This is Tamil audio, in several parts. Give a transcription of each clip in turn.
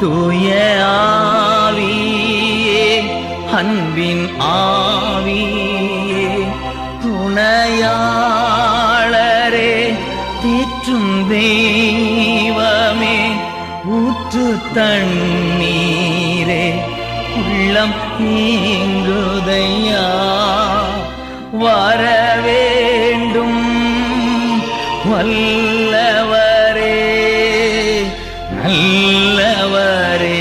தூய ஆவியே அன்பின் ஆவியே துணையாளரே தேற்றும் தெய்வமே ஊற்று தண்ணீரே உள்ளம் ஏங்குதையா வரவேண்டும் வல்லவரே நல்லவரே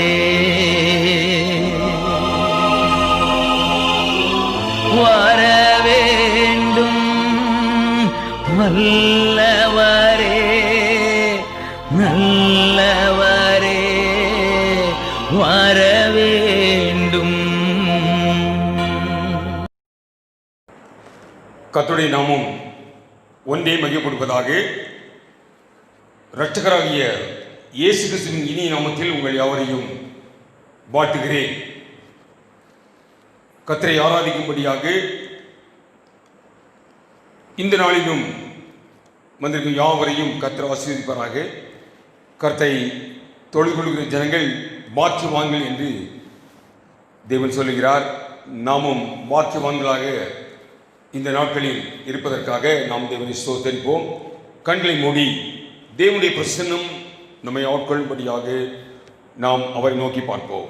வரவேண்டும் வல்லவரே நல்லவரே வரவேண்டும். கர்த்தருடைய நாமம் ஒன்றே மகிமைப்படுவதாக. இரட்சகராகிய இயேசு கிறிஸ்துவின் இனிய நாமத்தில் உங்கள் யாவரையும் வாழ்த்துகிறேன். கர்த்தரை ஆராதிக்கும்படியாக இந்த நாளிலும் வந்திருக்கும் யாவரையும் கர்த்தர் ஆசீர்வதிப்பாராக. கர்த்தரை தொழுது கொள்கிற ஜனங்கள் பாக்கியவான்கள் என்று தேவன் சொல்லுகிறார். நாமும் பாக்கியவான்களாக இந்த நாட்களில் இருப்பதற்காக நாம் தேவனை ஸ்தோத்திரிப்போம். கண்களை மூடி தேவனுடைய பிரசன்னம் நம்மை ஆட்கொள்ளும்படியாக நாம் அவரை நோக்கி பார்ப்போம்.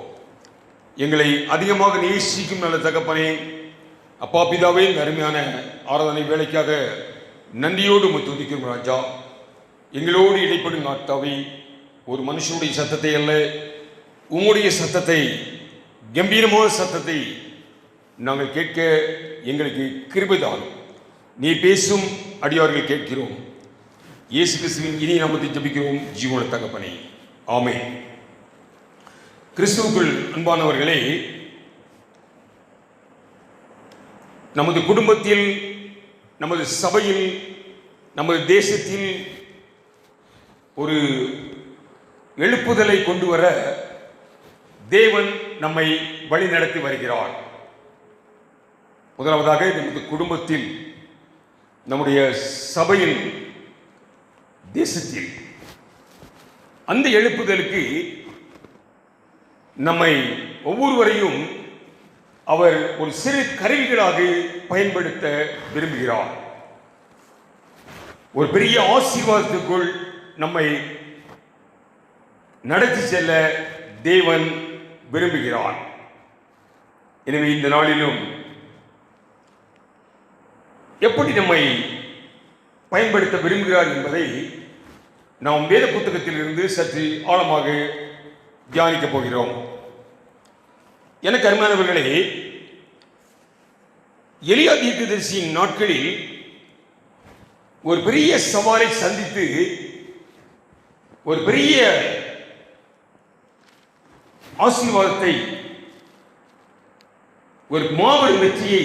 எங்களை அதிகமாக நேசிக்கும் நல்ல தகப்பனே, அப்பா பிதாவே, அருமையான ஆராதனை வேலைக்காக நன்றியோடு துதிக்கிறோம் ராஜா. எங்களோடு இடைப்படும் நாட்டாவை ஒரு மனுஷனுடைய சத்தத்தை அல்ல, உம்முடைய சத்தத்தை, கம்பீரமான சத்தத்தை நாங்கள் கேட்க எங்களுக்கு கிருபை தாரும். நீ பேசும் அடியார்கள் கேட்கிறோம். இயேசு கிறிஸ்துவின் இனி நாமத்தை ஜெபிக்கிறோம் ஜீவனுள்ள தகப்பனே, ஆமென். கிறிஸ்துவுக்குள் அன்பானவர்களே, நமது குடும்பத்தில், நமது சபையில், நமது தேசத்தில் ஒரு எழுப்புதலை கொண்டு வர தேவன் நம்மை வழி நடத்தி வருகிறார். முதலாவதாக நமது குடும்பத்தில், நம்முடைய சபையில், தேசத்தில் அந்த எழுப்புதலுக்கு நம்மை ஒவ்வொருவரையும் அவர் ஒரு சிறு கருவிகளாக பயன்படுத்த விரும்புகிறார். ஒரு பெரிய ஆசீர்வாதத்துக்குள் நம்மை நடத்தி செல்ல தேவன் விரும்புகிறார். எனவே இந்த நாளிலும் எப்படி நம்மை பயன்படுத்த விரும்புகிறார் என்பதை நாம் வேத புத்தகத்தில் இருந்து சற்று ஆழமாக தியானிக்கப் போகிறோம். எனக்கு அருமையானவர்களே, எலியா தீர்க்கதரிசியின் நாட்களில் ஒரு பெரிய சவாலை சந்தித்து ஒரு பெரிய ஆசீர்வாதத்தை, ஒரு மாபெரும் வெற்றியை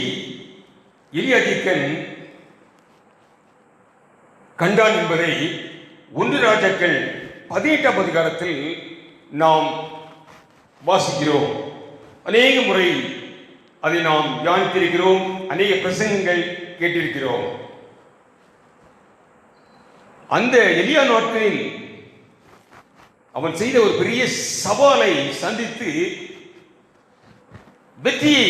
எலியா தீர்க்கன் கண்டான் என்பதை 1 ராஜாக்கள் 18ஆம் அதிகாரத்தில் நாம் வாசிக்கிறோம். அநேக முறை அதை நாம் தியானித்திருக்கிறோம், அநேக பிரசங்கங்கள் கேட்டிருக்கிறோம். அந்த எலியா நாட்களில் அவன் செய்த ஒரு பெரிய சவாலை சந்தித்து வெற்றியை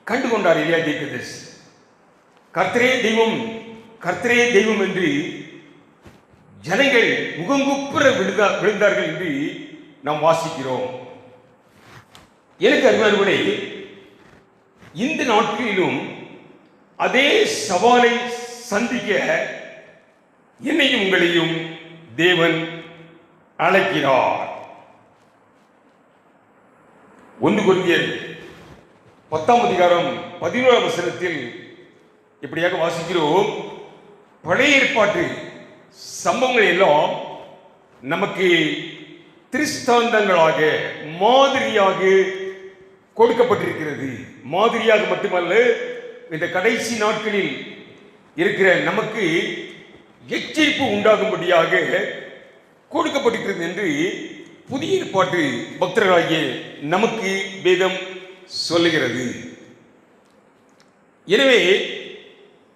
கண்டுகொண்டார் எலியா தீர்க்கதரிசி. கர்த்தரே தெய்வம், கர்த்தரே தெய்வம் என்று ஜனங்கள் முகங்குப்புற விழுந்தார்கள் என்று நாம் வாசிக்கிறோம். எனக்கு அருமையானவர்களே, இந்த நாட்களிலும் அதே சவாலை சந்திக்க என்னையும் உங்களையும் தேவன் அழைக்கிறார். 1 கொரிந்தியர் 10ஆம் அதிகாரம் 11ஆம் வசனத்தில் இப்படியாக வாசிக்கிறோம். பழைய ஏற்பாட்டு சம்பவங்கள் எல்லாம் நமக்கு திருஷ்டாந்தங்களாக, மாதிரியாக கொடுக்கப்பட்டிருக்கிறது. மாதிரியாக மட்டுமல்ல, இந்த கடைசி நாட்களில் இருக்கிற நமக்கு எச்சரிப்பு உண்டாகும்படியாக கொடுக்கப்பட்டிருக்கிறது என்று புதிய ஏற்பாட்டு பக்தர்களாகிய நமக்கு வேதம் சொல்லுகிறது. எனவே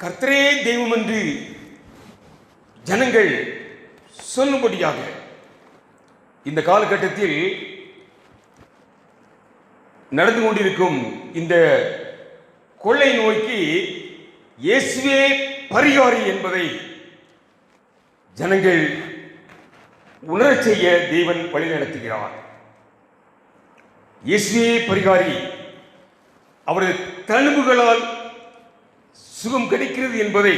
கர்த்தரே தெய்வம் என்று ஜனங்கள் சொல்லும்படியாக இந்த காலகட்டத்தில் நடந்து கொண்டிருக்கும் இந்த கொள்ளை நோய்க்கு இயேசுவே பரிகாரி என்பதை ஜனங்கள் உணரச் செய்ய தேவன் வழிநடத்துகிறார். இயேசுவே பரிகாரி, அவரது தழும்புகளால் சுகம் கிடைக்கிறது என்பதை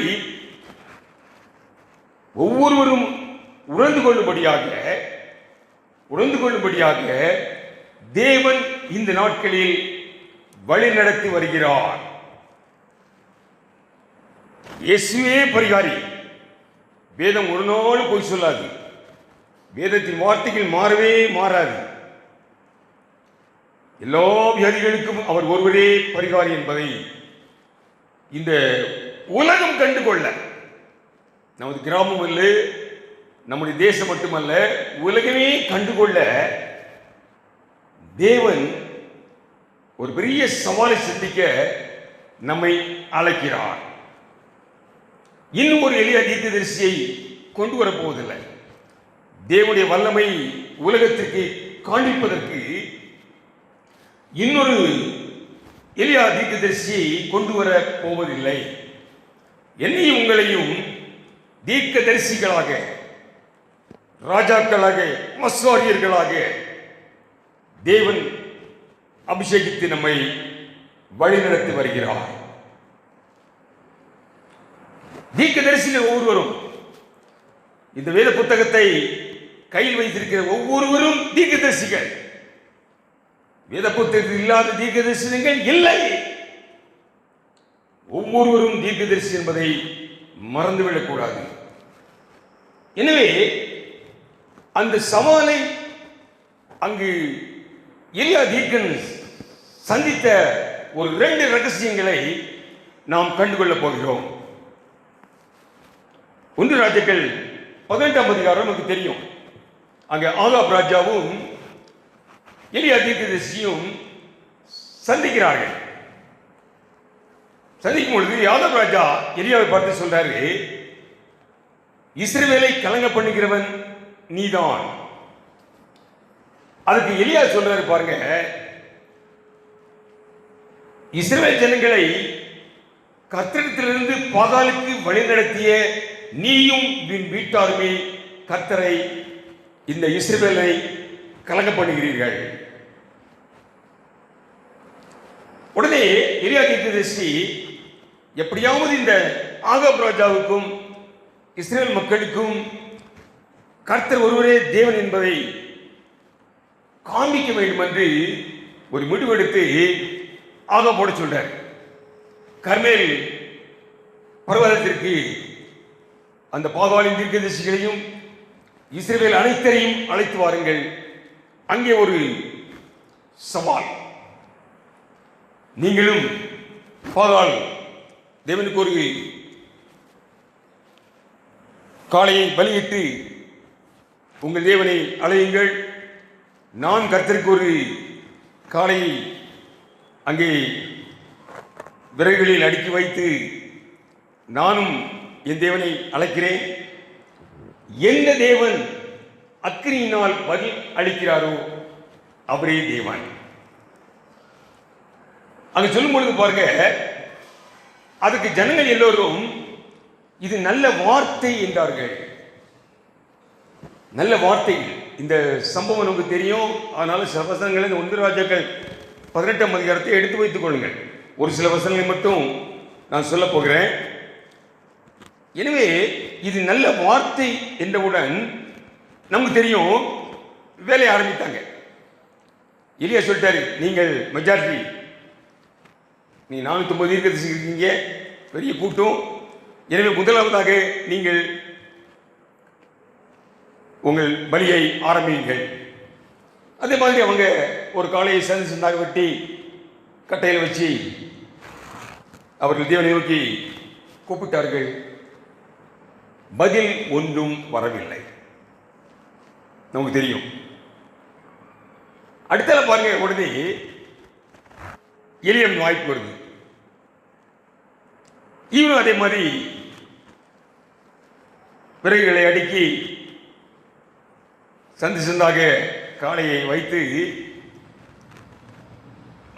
ஒவ்வொருவரும் உணர்ந்து கொள்ளும்படியாக தேவன் இந்த நாட்களில் வழிநடத்தி வருகிறார். இயேசுவே பரிகாரி. வேதம் ஒரு நாள் போய் சொல்லாது. வேதத்தின் வார்த்தைகள் மாறவே மாறாது. எல்லா வியாதிகளுக்கும் அவர் ஒருவரே பரிகாரி என்பதை இந்த உலகம் கண்டுகொள்ள, நமது கிராமம் அல்ல, நம்முடைய தேசம் மட்டுமல்ல, உலகமே கண்டுகொள்ள தேவன் ஒரு பெரிய சவாலை சந்திக்க நம்மை அழைக்கிறார். இன்னும் ஒரு எளிய தீர்க்கதரிசியை கொண்டு வரப்போவதில்லை. தேவனுடைய வல்லமை உலகத்திற்கு காண்பிப்பதற்கு இன்னொரு எலியா தீர்க்கதரிசியை கொண்டு வர போவதில்லை. என்னையும் உங்களையும் தீர்க்கதரிசிகளாக, ராஜாக்களாக, ஆசாரியர்களாக தேவன் அபிஷேகித்து நம்மை வழிநடத்தி வருகிறார். தீர்க்கதரிசிகள் ஒவ்வொருவரும், இந்த வேத புத்தகத்தை கையில் வைத்திருக்கிற ஒவ்வொருவரும் தீர்க்கதரிசிகள். வேத புத்தகத்தில் இல்லாத தீர்க்கதரிசனங்கள் இல்லை. ஒவ்வொருவரும் தீர்க்கதரிசி என்பதை மறந்துவிடக்கூடாது. எனவே அந்த சவாலை அங்கு எலியா தீர்க்கன் சந்தித்த ஒரு 2 ரகசியங்களை நாம் கண்டுகொள்ளப் போகிறோம். 1 ராஜாக்கள் 18ஆம் அதிகாரம் நமக்கு தெரியும். அங்கே ஆகாப் ராஜாவும் எலியா தீர்க்கதரிசியும் சந்திக்கிறார்கள். சந்திக்கும் பொழுது ஆகாப் ராஜா எலியாவை பார்த்து சொல்றாரு, இஸ்ரவேலை கலங்க பண்ணுகிறவன் நீதான். அதுக்கு எலியா சொல்றாரு, பாருங்க, இஸ்ரவேல் ஜனங்களை கர்த்தரிடத்திலிருந்து பாதாளுக்கு வழிநடத்திய நீயும் வீட்டாருமே கர்த்தரை, இந்த இஸ்ரவேலை கலங்க பண்ணுகிறீர்கள். உடனே எலியா தீர்க்கதரிசி எப்படியாவது இந்த ஆகாப் ராஜாவுக்கும் இஸ்ரவேல் மக்களுக்கும் கர்த்தர் ஒருவரே தேவன் என்பதை காண்பிக்க வேண்டும் என்று ஒரு முடிவெடுத்து ஆகாபோட சொல்றார். கர்மேல் பர்வதத்திற்கு அந்த பாகாலின் தீர்க்கதரிசிகளையும் இஸ்ரவேல் அனைத்தரையும் அழைத்து வாருங்கள். அங்கே ஒரு சவால். நீங்களும் பாகால் தேவனுக்கு ஒரு காளையை பலியிட்டு உங்கள் தேவனை அழையுங்கள். நான் கர்த்தருக்கு ஒரு காளையை அங்கே விறகுகளில் அடுக்கி வைத்து நானும் என் தேவனை அழைக்கிறேன். எந்த தேவன் அக்கினியினால் பதில் அளிக்கிறாரோ அவரே தேவன். அங்க சொல்லும் பொழுது பாருங்க, அதுக்கு ஜனங்கள் எல்லோரும் இது நல்ல வார்த்தை என்றார்கள். நல்ல வார்த்தைகள். இந்த சம்பவம் நமக்கு தெரியும். அதனால சில வசனங்களை 1 ராஜாக்கள் 18ஆம் அதிகாரத்தை எடுத்து வைத்துக் கொள்ளுங்கள். ஒரு சில வசனங்களை மட்டும் நான் சொல்ல போகிறேன். எனவே இது நல்ல வார்த்தை என்றவுடன் நமக்கு தெரியும், வேலையை ஆரம்பித்தாங்க. எலியா சொல்லிட்டாரு, நீங்கள் மெஜாரிட்டி, நீ 450 தீர்க்கதரிசி இருக்கீங்க, பெரிய கூட்டம். எனவே முதலாவதாக நீங்கள் உங்கள் பலியை ஆரம்பியுங்கள். அதே மாதிரி அவங்க ஒரு காளையை சின்னதாக வெட்டி கட்டையில் வச்சு அவர்கள் தேவனை நோக்கி கூப்பிட்டார்கள். பதில் ஒன்றும் வரவில்லை. நமக்கு தெரியும். அடுத்த பாருங்க, உடனே எலியன் வாய்ப்பு வருது. இவனும் அதே மாதிரி விறகுகளை அடுக்கி சந்தாக காளையை வைத்து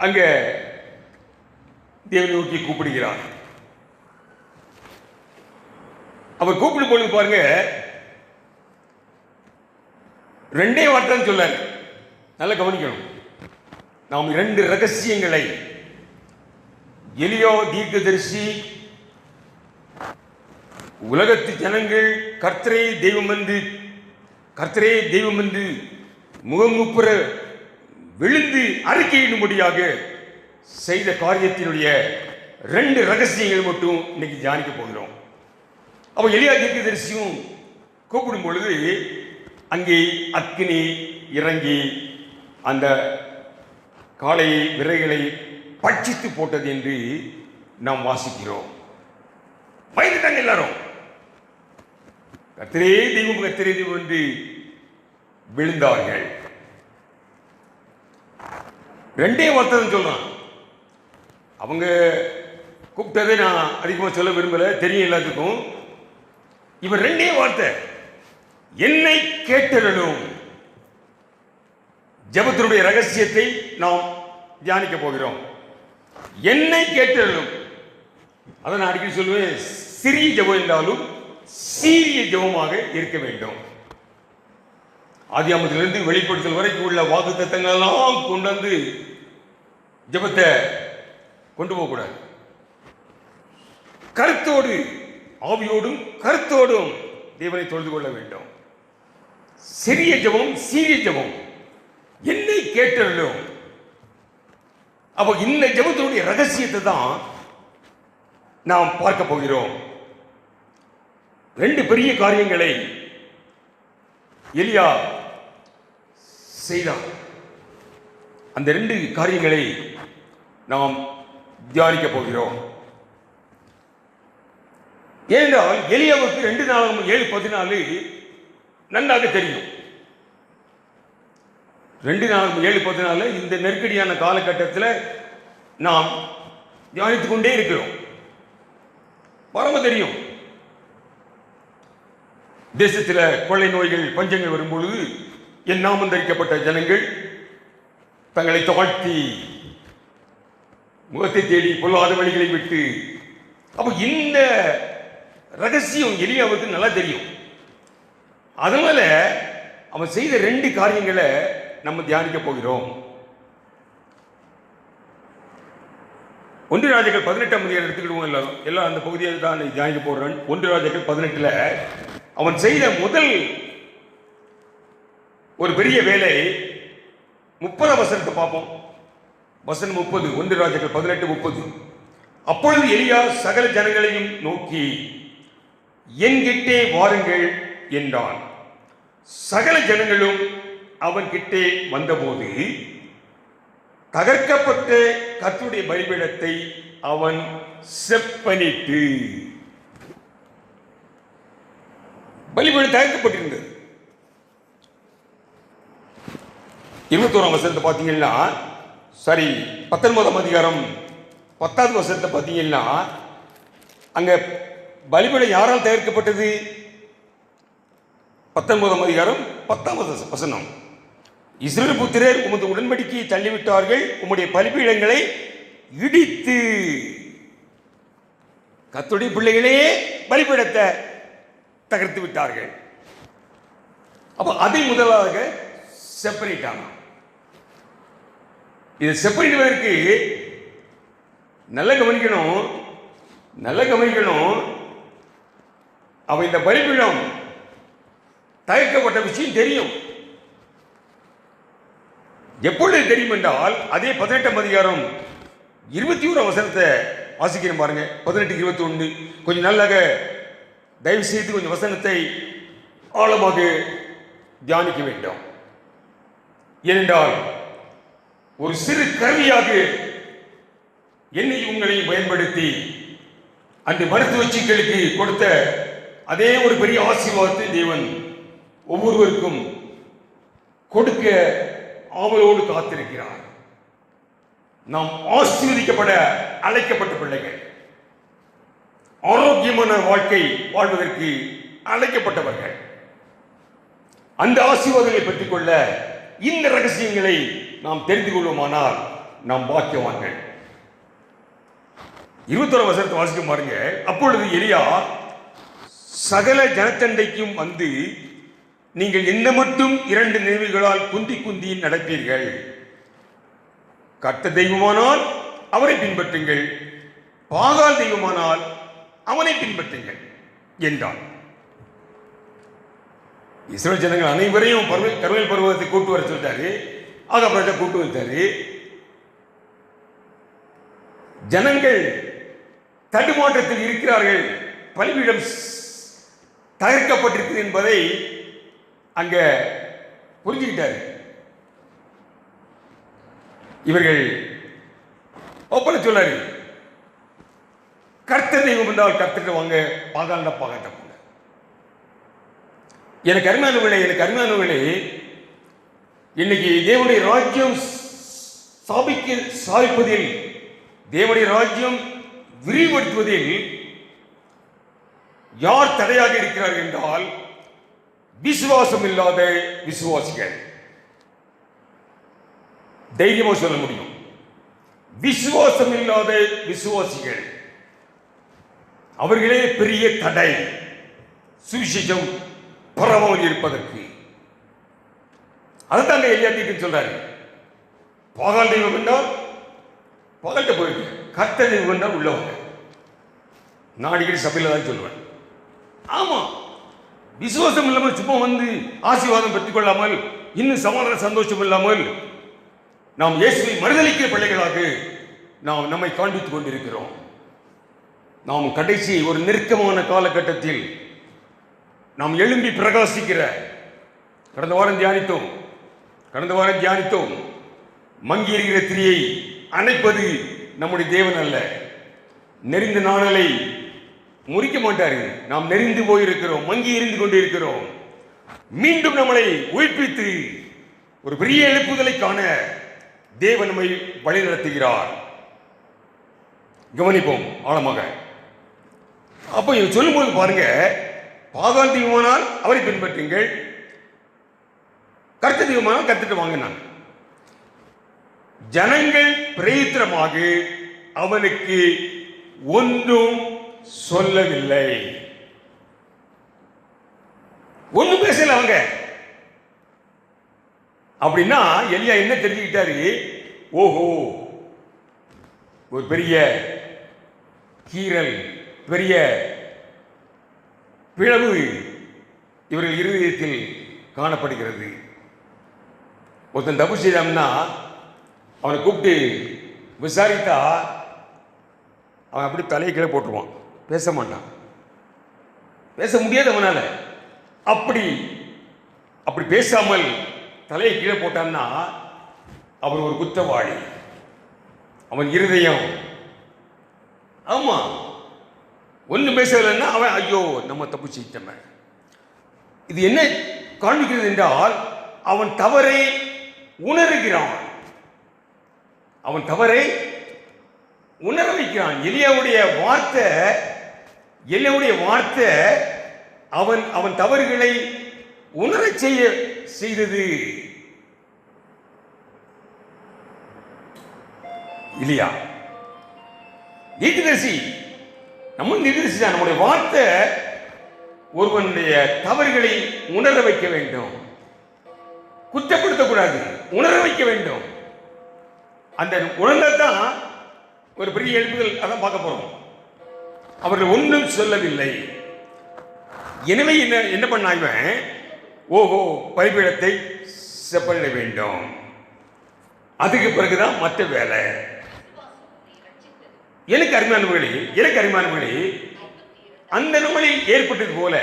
அங்க தேவனை நோக்கி கூப்பிடுகிறார். அவர் கூப்பிடும் பொழுது பாருங்க, ரெண்டே வார்த்தை சொல்லார். நல்லா கவனிக்கணும். நாம் 2 ரகசியங்களை எலியா தீர்க்கதரிசி உலகத்து ஜனங்கள் கர்த்தரே தெய்வம் என்று முகமுப்புற விழுந்து அறிக்கையிடும்படியாக செய்த காரியத்தினுடைய 2 ரகசியங்கள் மட்டும் இன்னைக்கு தியானிக்க போகிறோம். அப்போ எலியா தீர்க்கதரிசியும் கூப்பிடும் பொழுது அங்கே அக்கினி இறங்கி அந்த காளை விரைகளை பட்சித்து போட்டது என்று நாம் வாசிக்கிறோம். பயந்துட்டாங்க எல்லாரும். கர்த்தரே தெய்வம் என்று விழுந்தார்கள். 2 வார்த்தை சொல்றான். அவங்க கூப்பிட்டதை நான் அதிகமாக சொல்ல விரும்பல, தெரியும் எல்லாத்துக்கும். இவர் 2 வார்த்தை, என்னை கேட்டருளும். ஜெபத்தினுடைய ரகசியத்தை நாம் தியானிக்க போகிறோம். என்னை கேட்டருளும். அதை நான் அடிக்கடி சொல்லுவேன், சிறிய ஜெபம் என்றாலும் சீரிய ஜெபமாக இருக்க வேண்டும். ஆதியாமத்திலிருந்து வெளிப்படுத்தல் வரைக்கும் உள்ள வாக்குத்தத்தங்கள் எல்லாம் கொண்டு வந்து ஜெபத்தை கொண்டு போகக்கூடாது. கருத்தோடு, ஆவியோடும் கருத்தோடும் தேவனை தொழுது கொள்ள வேண்டும். சிறிய ஜெபம், சீரிய ஜெபம். என்னை கேட்டருளும். அப்போ இந்த ஜெபத்தினுடைய ரகசியத்தை தான் நாம் பார்க்க போகிறோம். 2 பெரிய காரியங்களை எலியா செய்தார். அந்த 2 காரியங்களை நாம் தியானிக்க போகிறோம். ஏனென்றால் எலியாவுக்கு 2 நாளாகமம் 7:14 நன்றாக தெரியும். 2 நாளாகமம் 7:14 இந்த நெருக்கடியான காலகட்டத்தில் நாம் தியானித்துக் கொண்டே இருக்கிறோம். பரம தெரியும். தேசத்தில் கொள்ளை நோய்கள், பஞ்சங்கள் வரும்பொழுது என் நாமம் தரிக்கப்பட்ட ஜனங்கள் தங்களை தாழ்த்தி முகத்தை தேடி பொல்லாத வழிகளை விட்டு. அப்போ இந்த ரகசியம் எலியாவுக்கு நல்லா தெரியும். அதனால அவன் செய்த 2 காரியங்களை நம்ம தியானிக்க போகிறோம். 1 ராஜாக்கள் 18 எடுத்துக்கிடுவோம். எல்லாம் அந்த பகுதியை தான் தியானிக்க போகிறேன். 1 ராஜாக்கள் 18 அவன் செய்த முதல் ஒரு பெரிய வேலை 30 வசனத்தை பார்ப்போம். வசனம் 30, 1 ராஜாக்கள் 18:30. அப்பொழுது எலியா சகல ஜனங்களையும் நோக்கி, என்கிட்டே வாருங்கள் என்றான். சகல ஜனங்களும் அவன் கிட்டே வந்தபோது தகர்க்கப்பட்ட கர்த்தருடைய பலிபீடத்தை அவன் செப்பனிட்டு, பலிபீடம் தகர்க்கப்பட்டிருந்தது. 21ஆம் வசனத்தை பார்த்தீங்கன்னா, சரி 19ஆம் அதிகாரம் 10வது வசனத்தை பார்த்தீங்கன்னா, அங்க பலிபீடம் யாரால் தயாரிக்கப்பட்டது? 19ஆம் அதிகாரம் 10ஆம் வசனம், இஸ்ரவேல் புத்திரர் உமது உடன்படிக்கையை தள்ளிவிட்டார்கள், உம்முடைய பலிபீடங்களை இடித்து. கர்த்தருடைய பிள்ளைகளே பலிபீடத்தை தகர்த்து விட்டார்கள். அப்ப அதை முதலாக செப்பரேட் ஆனான். இதை செப்பரேட்டுவதற்கு நல்ல கவனிக்கணும். அவன் இந்த பலிபீடம் தகர்க்கப்பட்ட விஷயம் தெரியும். எப்பொழுது தெரியும் என்றால், அதே 18ஆம் அதிகாரம் 21ஆம் வசனத்தை வாசிக்கிறேன் பாருங்க. 18:21 கொஞ்சம் நல்லாக தயவு செய்து கொஞ்சம் வசனத்தை ஆழமாக தியானிக்க வேண்டும். ஏனென்றால் ஒரு சிறு கருவியாக என்னை உங்களையும் பயன்படுத்தி அந்த மருத்துவ சிக்கலுக்கு கொடுத்த அதே ஒரு பெரிய ஆசீர்வாதத்தை தேவன் ஒவ்வொருவருக்கும் கொடுக்க ஆவலோடு காத்திருக்கிறார். நாம் ஆசீர்வதிக்கப்பட அழைக்கப்பட்ட பிள்ளைகள், ஆரோக்கியமான வாழ்க்கை வாழ்வதற்கு அழைக்கப்பட்டவர்கள். அந்த ஆசீர்வாதங்களை பெற்றுக்கொள்ள இந்த ரகசியங்களை நாம் தெரிந்து கொள்வோமானால் நாம் பாக்கியவான்கள். 21 வசனத்தை வாசிக்க பாருங்க. அப்பொழுது எலியா சகல ஜனத்தண்டைக்கும் வந்து, நீங்கள் என்ன மட்டும் 2 நினைவுகளால் குந்தி குந்தி நடப்பீர்கள். கர்த்தர் தெய்வமானால் அவரை பின்பற்றுங்கள், பாகால் தெய்வமானால் அவனை பின்பற்றுங்கள் என்றான். இஸ்ரவேல் ஜனங்கள் அனைவரையும் கர்மேல் பர்வதத்தை கூட்டு வர சொல்லிட்டாரு. ஆகாபராஜா கூட்டு வைத்தாரு. ஜனங்கள் தடுமாற்றத்தில் இருக்கிறார்கள். பலிபீடம் தகர்க்கப்பட்டிருக்கு என்பதை அங்க புரிஞ்சுக்கிட்டாரு. இவர்கள் ஒப்பனை சொல்லாரு, கர்த்தர் தெய்வம் என்றால் கர்த்தர் வாங்க, பாகாண்ட பாகாட்ட போங்க. எனக்கு அருமையானவர்களே, இன்னைக்கு தேவனுடைய ராஜ்யம் சாதிப்பதில், தேவனுடைய ராஜ்யம் விரிவுபடுத்துவதில் யார் தடையாக இருக்கிறார்கள் என்றால் விசுவாசம் இல்லாத விசுவாசிகள். தைரியமா சொல்ல முடியும், விசுவாசம் இல்லாத விசுவாசிகள் அவர்களே பெரிய தடை சுவிசேஷம் பரவாமல் இருப்பதற்கு. அதுதான் எலியா தீர்க்கதரிசி சொல்றாரு. பாகால் தெய்வம் என்றால் பாகால்கிட்ட போயிருக்கு, கர்த்தர் தெய்வம் என்றால் உள்ளவங்க. நான் அடிக்கடி சபையில் தான் சொல்லுவேன், ஆமா விசுவாசம் இல்லாமல் சும்மா வந்து ஆசீர்வாதம் பெற்றுக்கொள்ளாமல், இன்னும் சமாதான சந்தோஷம் இல்லாமல் நாம் இயேசுவை மறுதலிக்கிற பிள்ளைகளாக நாம் நம்மை காண்பித்துக் கொண்டிருக்கிறோம். நாம் கடைசி ஒரு நெருக்கமான காலகட்டத்தில் நாம் எழும்பி பிரகாசிக்கிற, கடந்த வாரம் தியானித்தோம், மங்கி எறிகிற திரியை அணைப்பது நம்முடைய தேவன் அல்ல. நெறிந்த நாணலை முறிக்க மாட்டாரு. நாம் நெறிந்து போயிருக்கிறோம், மங்கி எறிந்து கொண்டிருக்கிறோம். மீண்டும் நம்மளை உயிர்ப்பித்து ஒரு பெரிய எழுப்புதலை காண தேவன் நம்மை வழி நடத்துகிறார். கவனிப்போம் ஆழமாக. அப்போ இவங்க சொல்லும்போது பாருங்க, பாகால் தெய்வமானால் அவரை பின்பற்றுங்கள், கர்த்தர் தெய்வமானால் கர்த்தர் வாங்கினாங்க. ஜனங்கள் பிரயத்தனமாக அவனுக்கு ஒன்றும் சொல்லவில்லை, ஒன்றும் பேசல அவங்க. அப்படின்னா எலியா என்ன தெரிஞ்சுக்கிட்டாரு? ஓஹோ, ஒரு பெரிய கீறல், பெரிய பிளவு இவர்கள் இருதயத்தில் காணப்படுகிறது. ஒருத்தன் தப்பு செய்தான்னா அவனை கூப்பிட்டு விசாரித்தா அவன் அப்படி தலையை கீழே போட்டுருவான், பேச மாட்டான், பேச முடியாது அவனால. அப்படி பேசாமல் தலையை கீழே போட்டான்னா அவன் ஒரு குற்றவாளி, அவன் இருதயம். ஆமா, ஒன்று பேசலைன்னா அவன் ஐயோ நம்ம தப்பு செய்தவன். இது என்ன காண்பிக்கிறது என்றால் அவன் தவறை உணர்கிறான், அவன் தவறை உணர வைக்கிறான். எலியாவுடைய வார்த்தை அவன் தவறுகளை உணரச் செய்தது. இல்லையா? தீர்க்கதரிசி நம்ம தீர்க்கதரிசி தான். நம்முடைய வார்த்தை ஒருவனுடைய தவறுகளை உணர வைக்க வேண்டும், குற்றப்படுத்தக்கூடாது, உணர வைக்க வேண்டும். அந்த உணர்ந்தான் ஒரு பெரிய எழுப்புதல். அதான் பார்க்க போறோம். அவர்கள் ஒன்றும் சொல்லவில்லை. எனவே என்ன பண்ணாங்க? ஓஹோ, பலிபீடத்தை செப்பனிட வேண்டும், அதுக்கு பிறகுதான் மற்ற வேலை. எனக்கு அருமையானவர்களே, அந்த நாளில் ஏற்பட்டது போல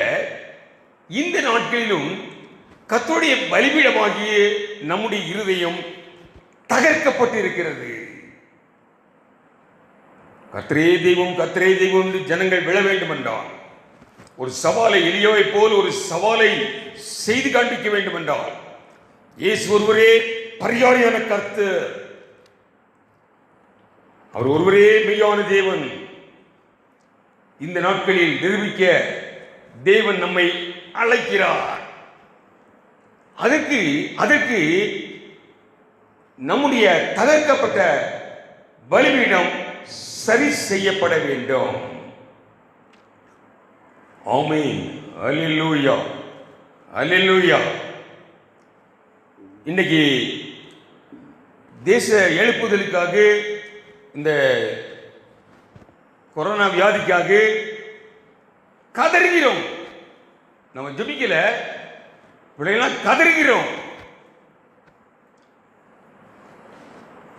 இந்த நாட்களிலும் கர்த்தருடைய பலிபீடமாகிய நம்முடைய இருதயம் தகர்க்கப்பட்டு இருக்கிறது. கர்த்தரே தெய்வம் என்று ஜனங்கள் விழ வேண்டும் என்றால், ஒரு சவாலை, எலியாவை போல் ஒரு சவாலை செய்து காண்பிக்க வேண்டும் என்றால், இயேசு ஒருவரே பரிகாரியான கர்த்தர், அவர் ஒருவரே மெய்யான தேவன். இந்த நாட்களில் நிரூபிக்க தேவன் நம்மை அழைக்கிறார். அதற்கு நம்முடைய தகர்க்கப்பட்ட பலிபீடம் சரி செய்யப்பட வேண்டும். ஆமென். அல்லேலூயா, அல்லேலூயா. இன்னைக்கு தேச எழுப்புதலுக்காக, இந்த கொரோனா வியாதிக்காக கதறுகிறோம். நம்ம ஜெபிக்கல, பிள்ளைகளாம் கதறுகிறோம்.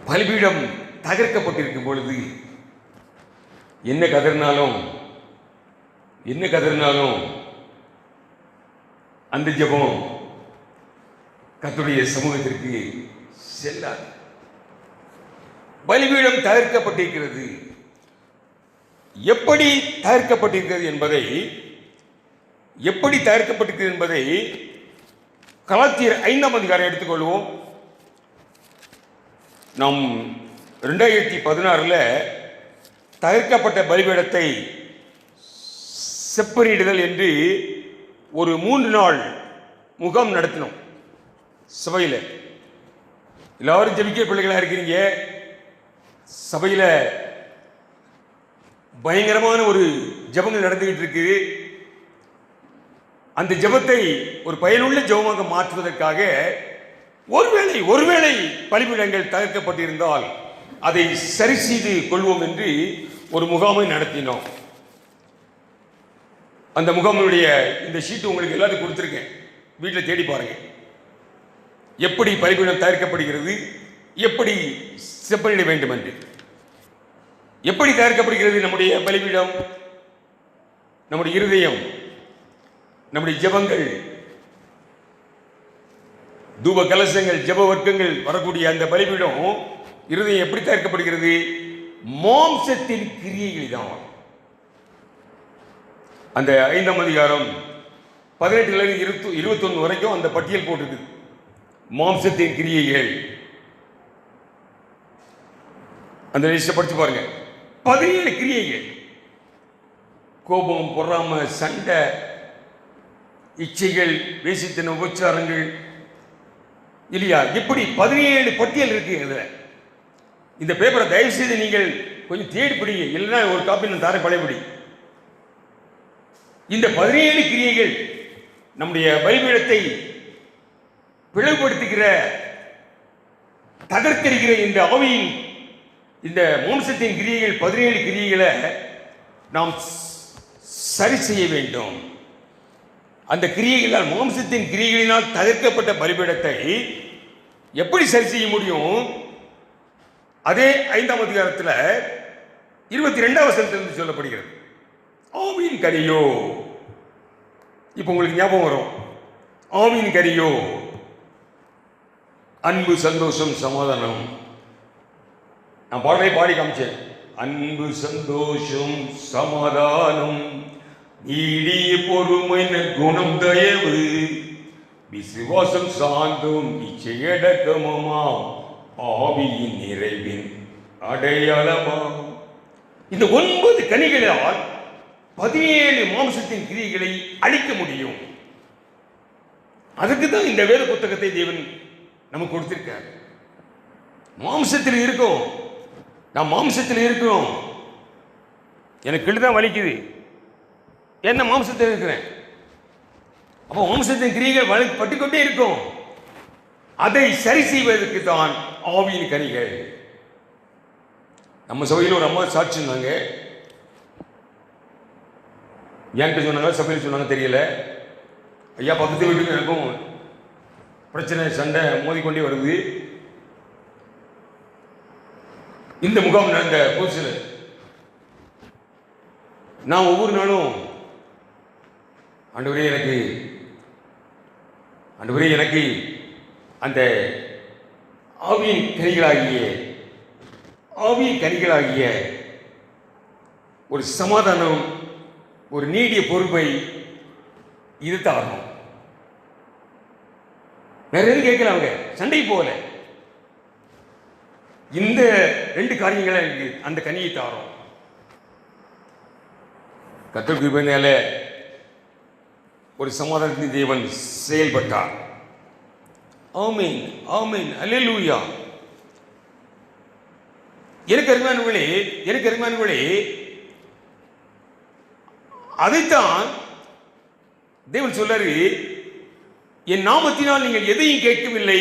பலிபீடம் தகர்க்கப்பட்டிருக்கும் பொழுது என்ன கதறினாலும் அந்த ஜெபம் கர்த்தருடைய சமூகத்திற்கு செல்லாது. பலிபீடம் தகர்க்கப்பட்டிருக்கிறது. எப்படி தகர்க்கப்பட்டிருக்கிறது என்பதை கலாத்தியர் 5ஆம் அதிகாரம் எடுத்துக்கொள்வோம். நாம் 2016 தகர்க்கப்பட்ட பலிபீடத்தை செப்பனிடுதல் என்று ஒரு 3 நாள் முகாம் நடத்தினோம் சபையில். எல்லாரும் ஜெபிக்கிற பிள்ளைகளாக இருக்கிறீங்க. சபையில் பயங்கரமான ஒரு ஜெபங்கள் நடந்துகிட்டு இருக்கு. அந்த ஜெபத்தை ஒரு பயனுள்ள ஜெபமாக மாற்றுவதற்காக ஒருவேளை பலிபீடங்கள் தகர்க்கப்பட்டிருந்தால் அதை சரி செய்து கொள்வோம் என்று ஒரு முகாமை நடத்தினோம். அந்த முகாமினுடைய இந்த ஷீட்டு உங்களுக்கு எல்லாத்துக்கும் கொடுத்துருக்கேன். வீட்டில் தேடி பாருங்க. எப்படி பலிபீடம் தயாரிக்கப்படுகிறது, எப்படி செப்பனிட வேண்டும் என்று. எப்படி தயாரிக்கப்படுகிறது நம்முடைய பலிபீடம்? நம்முடைய இருதயம், நம்முடைய ஜெபங்கள், தூப கலசங்கள், ஜெப வர்க்கங்கள் வரக்கூடிய அந்த பலிபீடம் இருதயம் எப்படி தயாரிக்கப்படுகிறது? மாம்சத்தின் கிரியைகள் தான். அந்த 5ஆம் அதிகாரம் 18 21 வரைக்கும் அந்த பட்டியல் போட்டிருக்கு. மாம்சத்தின் கிரியைகள் அந்த லிஸ்ட்டை படிச்சு பாருங்க. 17 கிரியைகள். கோபம், பொறாமை, சண்டை, இச்சைகள், வேசித்தனம், உபச்சாரங்கள், இல்லையா? இப்படி 17 பட்டியல் இருக்கு. இதுல இந்த பேப்பரை தயவு செய்து நீங்கள் கொஞ்சம் தேடி படிங்க. இல்லைன்னா ஒரு காப்பி நான் தாரை பழையபடி. இந்த 17 கிரியைகள் நம்முடைய பலிபீடத்தை பிளவுபடுத்துகிற, தகர்த்தெறிகிற இந்த ஆவியின், இந்த மாம்சத்தின் கிரியைகள், 17 கிரியைகளை நாம் சரி செய்ய வேண்டும். அந்த கிரியைகளால், மாம்சத்தின் கிரியைகளினால் தகர்க்கப்பட்ட பலிபீடத்தை எப்படி சரி செய்ய முடியும்? அதே 5ஆம் அதிகாரத்தில் 22ஆம் வசனத்திலிருந்து சொல்லப்படுகிறது. ஆவியின் கரியோ. இப்போ உங்களுக்கு ஞாபகம் வரும். ஆவியின் கரியோ அன்பு, சந்தோஷம், சமாதானம். நான் பாடலை பாடி காமிச்சேன். அன்பு, சந்தோஷம், சமாதானம், நீடிய பொறுமை, குணம், தயவு, விசுவாசம், சாந்தம், இச்சையடக்கமுமா, ஆவியின் நிறைவின் அடையாளமா. இந்த 9 கனிகளால் 17 மாம்சத்தின் கிரியைகளை அழிக்க முடியும். அதுக்கு தான் இந்த வேத புத்தகத்தை தேவன் நமக்கு கொடுத்திருக்கார். மாம்சத்தில் இருக்கும். நான் மாம்சத்தில் இருக்கிறோம். எனக்கு கிள்ளுதான் வலிக்குது. என்ன மாம்சத்தில் இருக்கிறேன். அப்போ மாம்சத்தின் கிரியைகள் பட்டுக்கொண்டே இருக்கும். அதை சரி செய்வதற்கு தான் ஆவியின் கனிகள். நம்ம சபையில் ஒரு அம்மா சாட்சி சொன்னாங்க. என்கிட்ட சொன்னாங்க, சபையில் சொன்னாங்க தெரியல. ஐயா, பக்கத்து வீட்டுக்கு எனக்கும் பிரச்சனை, சண்டை மோதிக்கொண்டே வருது. இந்த முகாம் நடந்த புதுசில் நான் ஒவ்வொரு நாளும் ஆண்டவரே எனக்கு அந்த ஆவியின் கனிகளாகிய ஒரு சமாதானம், ஒரு நீடிய பொறுமை, இது தாரணும். வேற எதுவும் கேட்கல. அவங்க சண்டை போகல. இந்த 2 காரியங்களை எனக்கு அந்த கனியை தாரும். கர்த்தருக்கு பின்னால ஒரு சமாதானத்தின் தேவன் செயல்பட்டார். ஆமென், ஆமென், அல்லேலூயா. எனக்கு அருமையானவர்களே, அதைத்தான் தேவன் சொல்றாரு, என் நாமத்தினால் நீங்கள் எதையும் கேட்கவில்லை,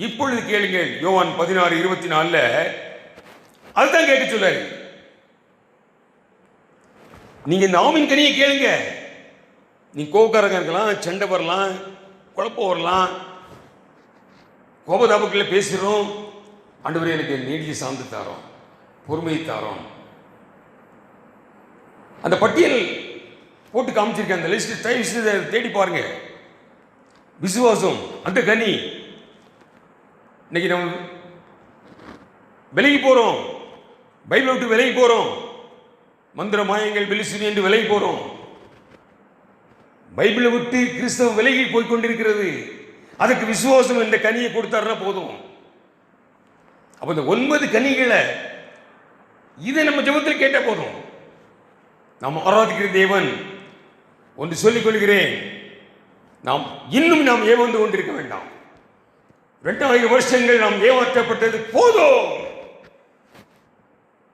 இப்பொழுது கேளுங்கள். யோவான் 16:24 அதுதான் கேட்க சொல்றாரு. நீங்க இந்த ஆவின் கனியை கேளுங்க. நீ கோபக்காரங்க இருக்கலாம், சண்டை வரலாம், குழப்பம் வரலாம், கோபதாபக்குள்ள பேசுறோம். ஆண்டவரே எனக்கு நீடிய சார்ந்து தாரோம், பொறுமையை தாரோம். அந்த பட்டியல் போட்டு காமிச்சிருக்கேன், அந்த லிஸ்ட் தயவு தேடி பாருங்க. விசுவாசம் அந்த கனி. இன்னைக்கு நம்ம விலகி போறோம், பைபிளை விட்டு விலகி போறோம், மந்திர மாயங்கள் பெலிசுனி என்று விலகி போறோம். பைபிளை விட்டு கிறிஸ்தவம் விலகி போய்கொண்டிருக்கிறது. அதுக்கு விசுவாசம் என்ற கனியை கொடுத்தாருன்னா போதும். அப்ப இந்த 9 கனிகளை இதை நம்ம ஜெபத்தில் கேட்ட போதும். நாம் ஆராதிக்கிற தேவன் ஒன்று சொல்லிக் கொள்கிறேன், நாம் இன்னும் ஏமாந்து கொண்டிருக்க வேண்டாம். 2000 வருஷங்கள் நாம் ஏமாற்றப்பட்டது போதும்.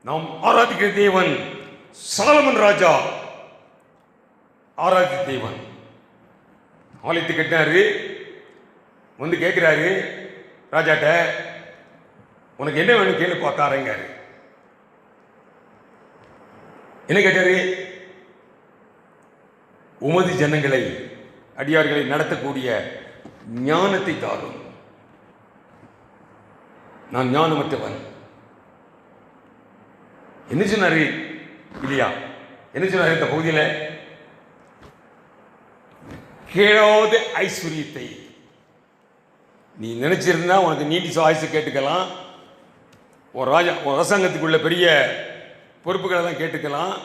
நாம் ஆராதிக்கிற தேவன் சாலமன் ராஜா ஆராதித்த தேவன். ஆலயத்தை கட்டினாரு, வந்து கேட்கிறாரு ராஜாட்ட, உனக்கு என்ன வேணும் கேளு பார்த்தாருங்க. என்ன கேட்டாரு? உமது ஜனங்களை, அடியார்களை நடத்தக்கூடிய ஞானத்தை தாரும். நான் ஞானமற்றவன். என்ன சொன்னாரு இல்லையா? என்ன சொன்னாரு இந்த பகுதியில்? கேளாத ஐஸ்வர்யத்தை நீ நினைச்சிருந்தா உனக்கு நீட்டி ஆயுசு கேட்டுக்கலாம், ஒரு அரசாங்கத்துக்குள்ள பெரிய பொறுப்புகளை தான் கேட்டுக்கலாம்.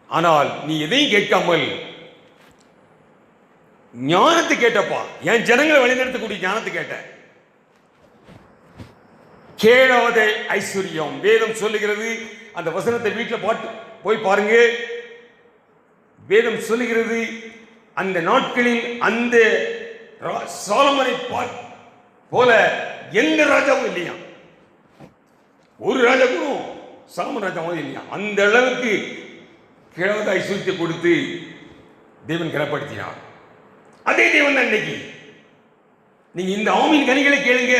ஆனால் நீ எதையும் கேட்காமல் ஞானத்தை கேட்டப்பா, என் ஜனங்களை வழிநடத்தக்கூடிய ஞானத்தை கேட்ட. கேளாத ஐஸ்வர்யம் வேதம் சொல்லுகிறது. அந்த வசனத்தை வீட்டில் போய் பாருங்க. வேதம் சொல்லுகிறது, அந்த நாட்களில் அந்த சாலமனை போல எந்த ராஜாவும் இல்லையா, ஒரு ராஜாவும் சாலமன் ராஜாவும் இல்லையா. அந்த அளவுக்கு கேளாத ஐஸ்வர்யத்தை கொடுத்து தேவன் கனப்படுத்தினார். அதே தேவன் தான் இன்னைக்கு. நீங்க இந்த ஆவின் கனிகளை கேளுங்க.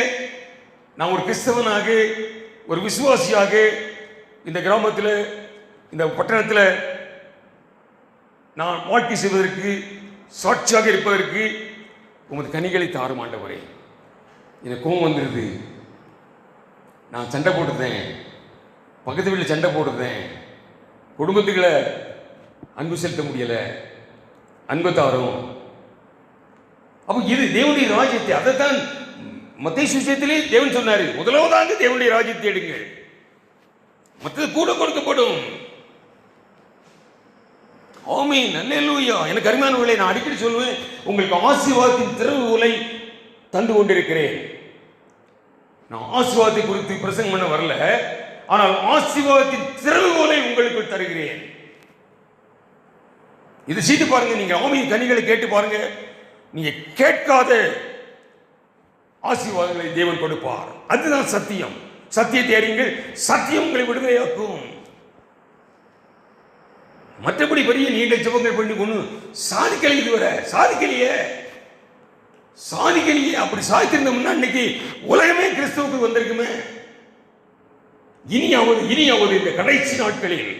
நான் ஒரு கிறிஸ்தவனாக, ஒரு விசுவாசியாக இந்த கிராமத்தில், இந்த பட்டணத்தில் நான் வாழ்க்கை செய்வதற்கு, சாட்சியாக இருப்பதற்கு உமது கனிகளை தாரும் ஆண்டவரே. எனக்கு கோபம் வந்துடுது, நான் சண்டை போட்டுருந்தேன், பக்கத்து வீட்டில் சண்டை போட்டுருந்தேன், குடும்பத்துக்குள்ள அன்பு செலுத்த முடியலை, அன்பு தாரும். அப்போ இது தேவனுடைய ராஜ்யத்தை, அதைத்தான் மத்தேயு சுவிசேஷத்திலே தேவன் சொன்னாரு, முதலாவதாக தேவனுடைய ராஜ்யத்தை எடுங்கள், மற்றது கூட கொடுக்கப்படும். ஆமென், அல்லேலூயா. எனக்கு அருமையானவர்களே, நான் அடிக்கடி சொல்லுவேன், உங்களுக்கு ஆசீர்வாதத்தின் திறவுகோலை தந்து கொண்டிருக்கிறேன். நான் ஆசீர்வாதத்தை குறித்து பிரசங்கம் பண்ண வரல, ஆனால் ஆசீர்வாதத்தின் திறவுகோலை உங்களுக்கு தருகிறேன். இது செய்து பாருங்க. நீங்க ஆவியின் கனிகளை கேட்டு பாருங்க. நீங்க கேட்காத ஆசீர்வாதங்களை தேவன் கொடுப்பார். அதுதான் சத்தியம். சத்தியத்தை அறியுங்கள், சத்தியம் உங்களை விடுதலையாக்கும். மற்றபடி பெரிய நீண்ட ஜெபங்கள் பண்ணி கொண்டு சாதிக்கலை, இதுவரை சாதிக்கலையே. அப்படி சாதித்திருந்தோம்னா இன்னைக்கு உலகமே கிறிஸ்துவுக்கு வந்திருக்குமே. இனியாவது இந்த கடைசி நாட்களில்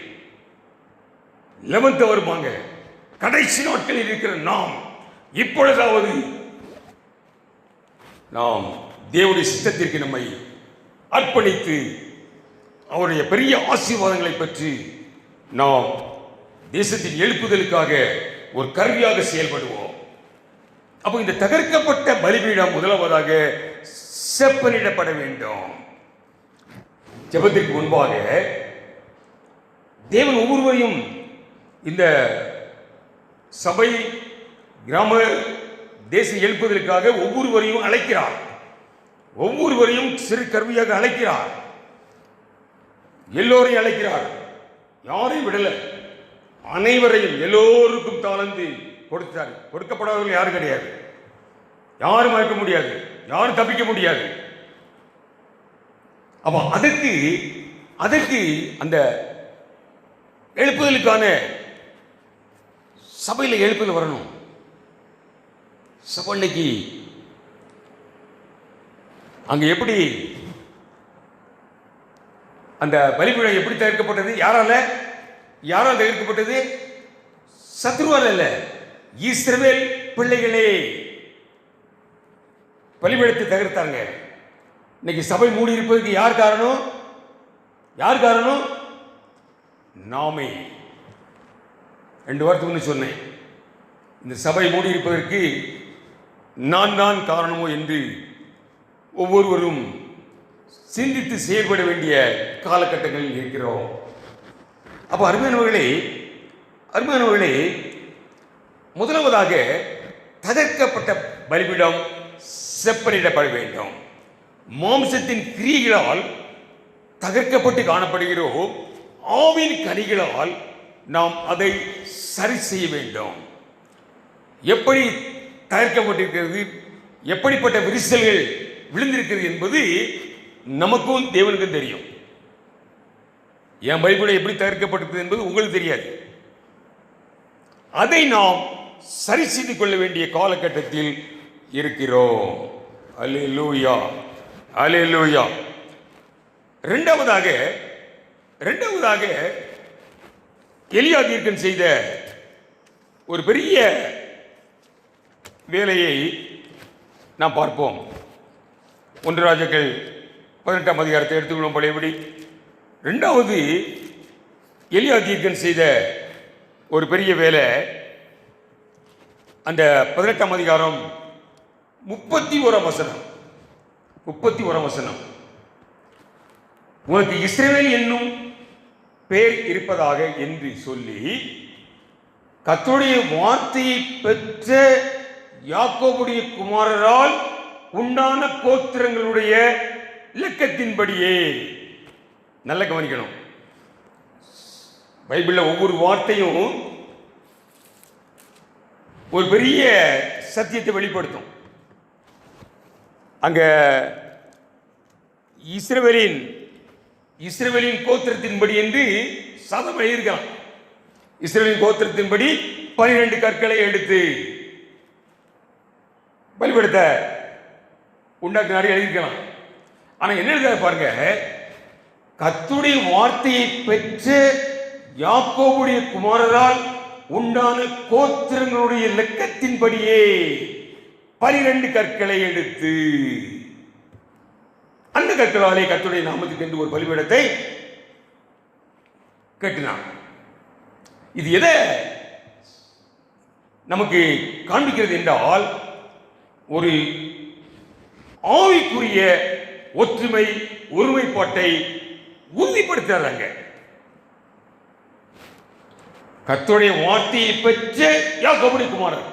11th வருவாங்க. கடைசி நாட்களில் இருக்கிற நாம் இப்பொழுதாவது நாம் தேவனுடைய சித்தத்திற்கு நம்மை அர்ப்பணித்து அவருடைய பெரிய ஆசீர்வாதங்களை பற்றி நாம் தேசத்தின் எழுப்புதலுக்காக ஒரு கருவியாக செயல்படுவோம். அப்போ இந்த தகர்க்கப்பட்ட பலிபீடம் முதலாவதாக செப்பனிடப்பட வேண்டும். ஜெபத்திற்கு முன்பாக தேவன் ஒவ்வொருவரையும் இந்த சபை, கிராம, தேச எழுப்புதலுக்காக ஒவ்வொருவரையும் அழைக்கிறார். ஒவ்வொருவரையும் சிறு கருவியாக அழைக்கிறார். எல்லோரையும் அழைக்கிறார், யாரையும் விடல. அனைவரையும், எல்லோருக்கும் தாளந்து கொடுத்தார். கொடுக்கப்படாதவர்கள் யாரும் கிடையாது, யாரும் மறுக்க முடியாது, யாரும் தப்பிக்க முடியாது. அப்போ அதற்கு அதற்கு அந்த எழுப்புதலுக்கான சபையில் எழுப்புதல் வரணும். சபைக்கு அங்க எப்படி அந்த பலிபீடம் எப்படி தவிர்க்கப்பட்டது? யாரால் தவிர்க்கப்பட்டது? சத்ருவால் அல்ல, இஸ்ரவேல் பிள்ளைகளே பலிபீடத்தை தவிர்த்தாங்க. இன்னைக்கு சபை மூடி இருப்பதற்கு யார் காரணம்? நாமே. 2 வாரத்துக்கு முன்ன சொன்னேன், இந்த சபை மூடி இருப்பதற்கு நான் தான் காரணமோ என்று ஒவ்வொருவரும் சிந்தித்து செயல்பட வேண்டிய காலகட்டங்களில் இருக்கிறோம். அப்போ அருமையானவர்களே, முதலாவதாக தகர்க்கப்பட்ட பலிபீடம் செப்பனிடப்பட வேண்டும். மாம்சத்தின் கிரியைகளால் தகர்க்கப்பட்டு காணப்படுகிறோம். ஆவின் கனிகளால் நாம் அதை சரி செய்ய வேண்டும். எப்படி தகர்க்கப்பட்டிருக்கிறது, எப்படிப்பட்ட விரிசல்கள் விழுந்திருக்கிறது என்பது நமக்கும் தேவனுக்கும் தெரியும். என் பலிபீடம் எப்படி தகர்க்கப்பட்டிருக்கிறது என்பது உங்களுக்கு தெரியாது. அதை நாம் சரி செய்து கொள்ள வேண்டிய காலகட்டத்தில் இருக்கிறோம். அல்லேலூயா, அல்லேலூயா. இரண்டாவதாக எலியா தீர்க்கன் செய்த ஒரு பெரிய வேலையை நாம் பார்ப்போம். 1 ராஜாக்கள் 18ஆம் அதிகாரத்தை எடுத்துக்கொள்ளும் பழையபடி. இரண்டாவது எலியா தீர்க்கன் செய்த ஒரு பெரிய வேலை, அந்த 18ஆம் அதிகாரம் 31ஆம் வசனம். உனக்கு இஸ்ரவேல் என்னும் பேர் இருப்பதாக என்று சொல்லி கர்த்தருடைய வார்த்தையை பெற்ற யாக்கோபுடைய குமாரரால் உண்டான கோத்திரங்களுடைய இலக்கத்தின்படியே. நல்ல கவனிக்கணும், பைபிளில் ஒவ்வொரு வார்த்தையும் ஒரு பெரிய சத்தியத்தை வெளிப்படுத்தும். அங்க இஸ்ரவேலின் கோத்திரத்தின்படி என்று சாதம் எழுதியிருக்கலாம். இஸ்ரவேலின் கோத்திரத்தின்படி 12 கற்களை எடுத்து பலிபீடத்த உண்டாக்குனாரு எழுதியிருக்கலாம். ஆனா என்ன எழுத பாருங்க, கர்த்தருடைய வார்த்தையை பெற்று யாக்கோபுடைய குமாரரால் உண்டான கோத்திரங்களுடைய இலக்கத்தின்படியே 12 கற்களை எடுத்து அந்த கற்களாலே கர்த்தருடைய நாமத்துக்கு என்று ஒரு பலிபீடத்தை கட்டினான். இது எதை நமக்கு காண்பிக்கிறது என்றால், ஒரு ஆவிக்குரிய ஒற்றுமை, ஒருமைப்பாட்டை உறுதிப்படுத்துறாங்க. கர்த்தருடைய வார்த்தையை பெற்ற யாக்கோபுடைய குமாரர்.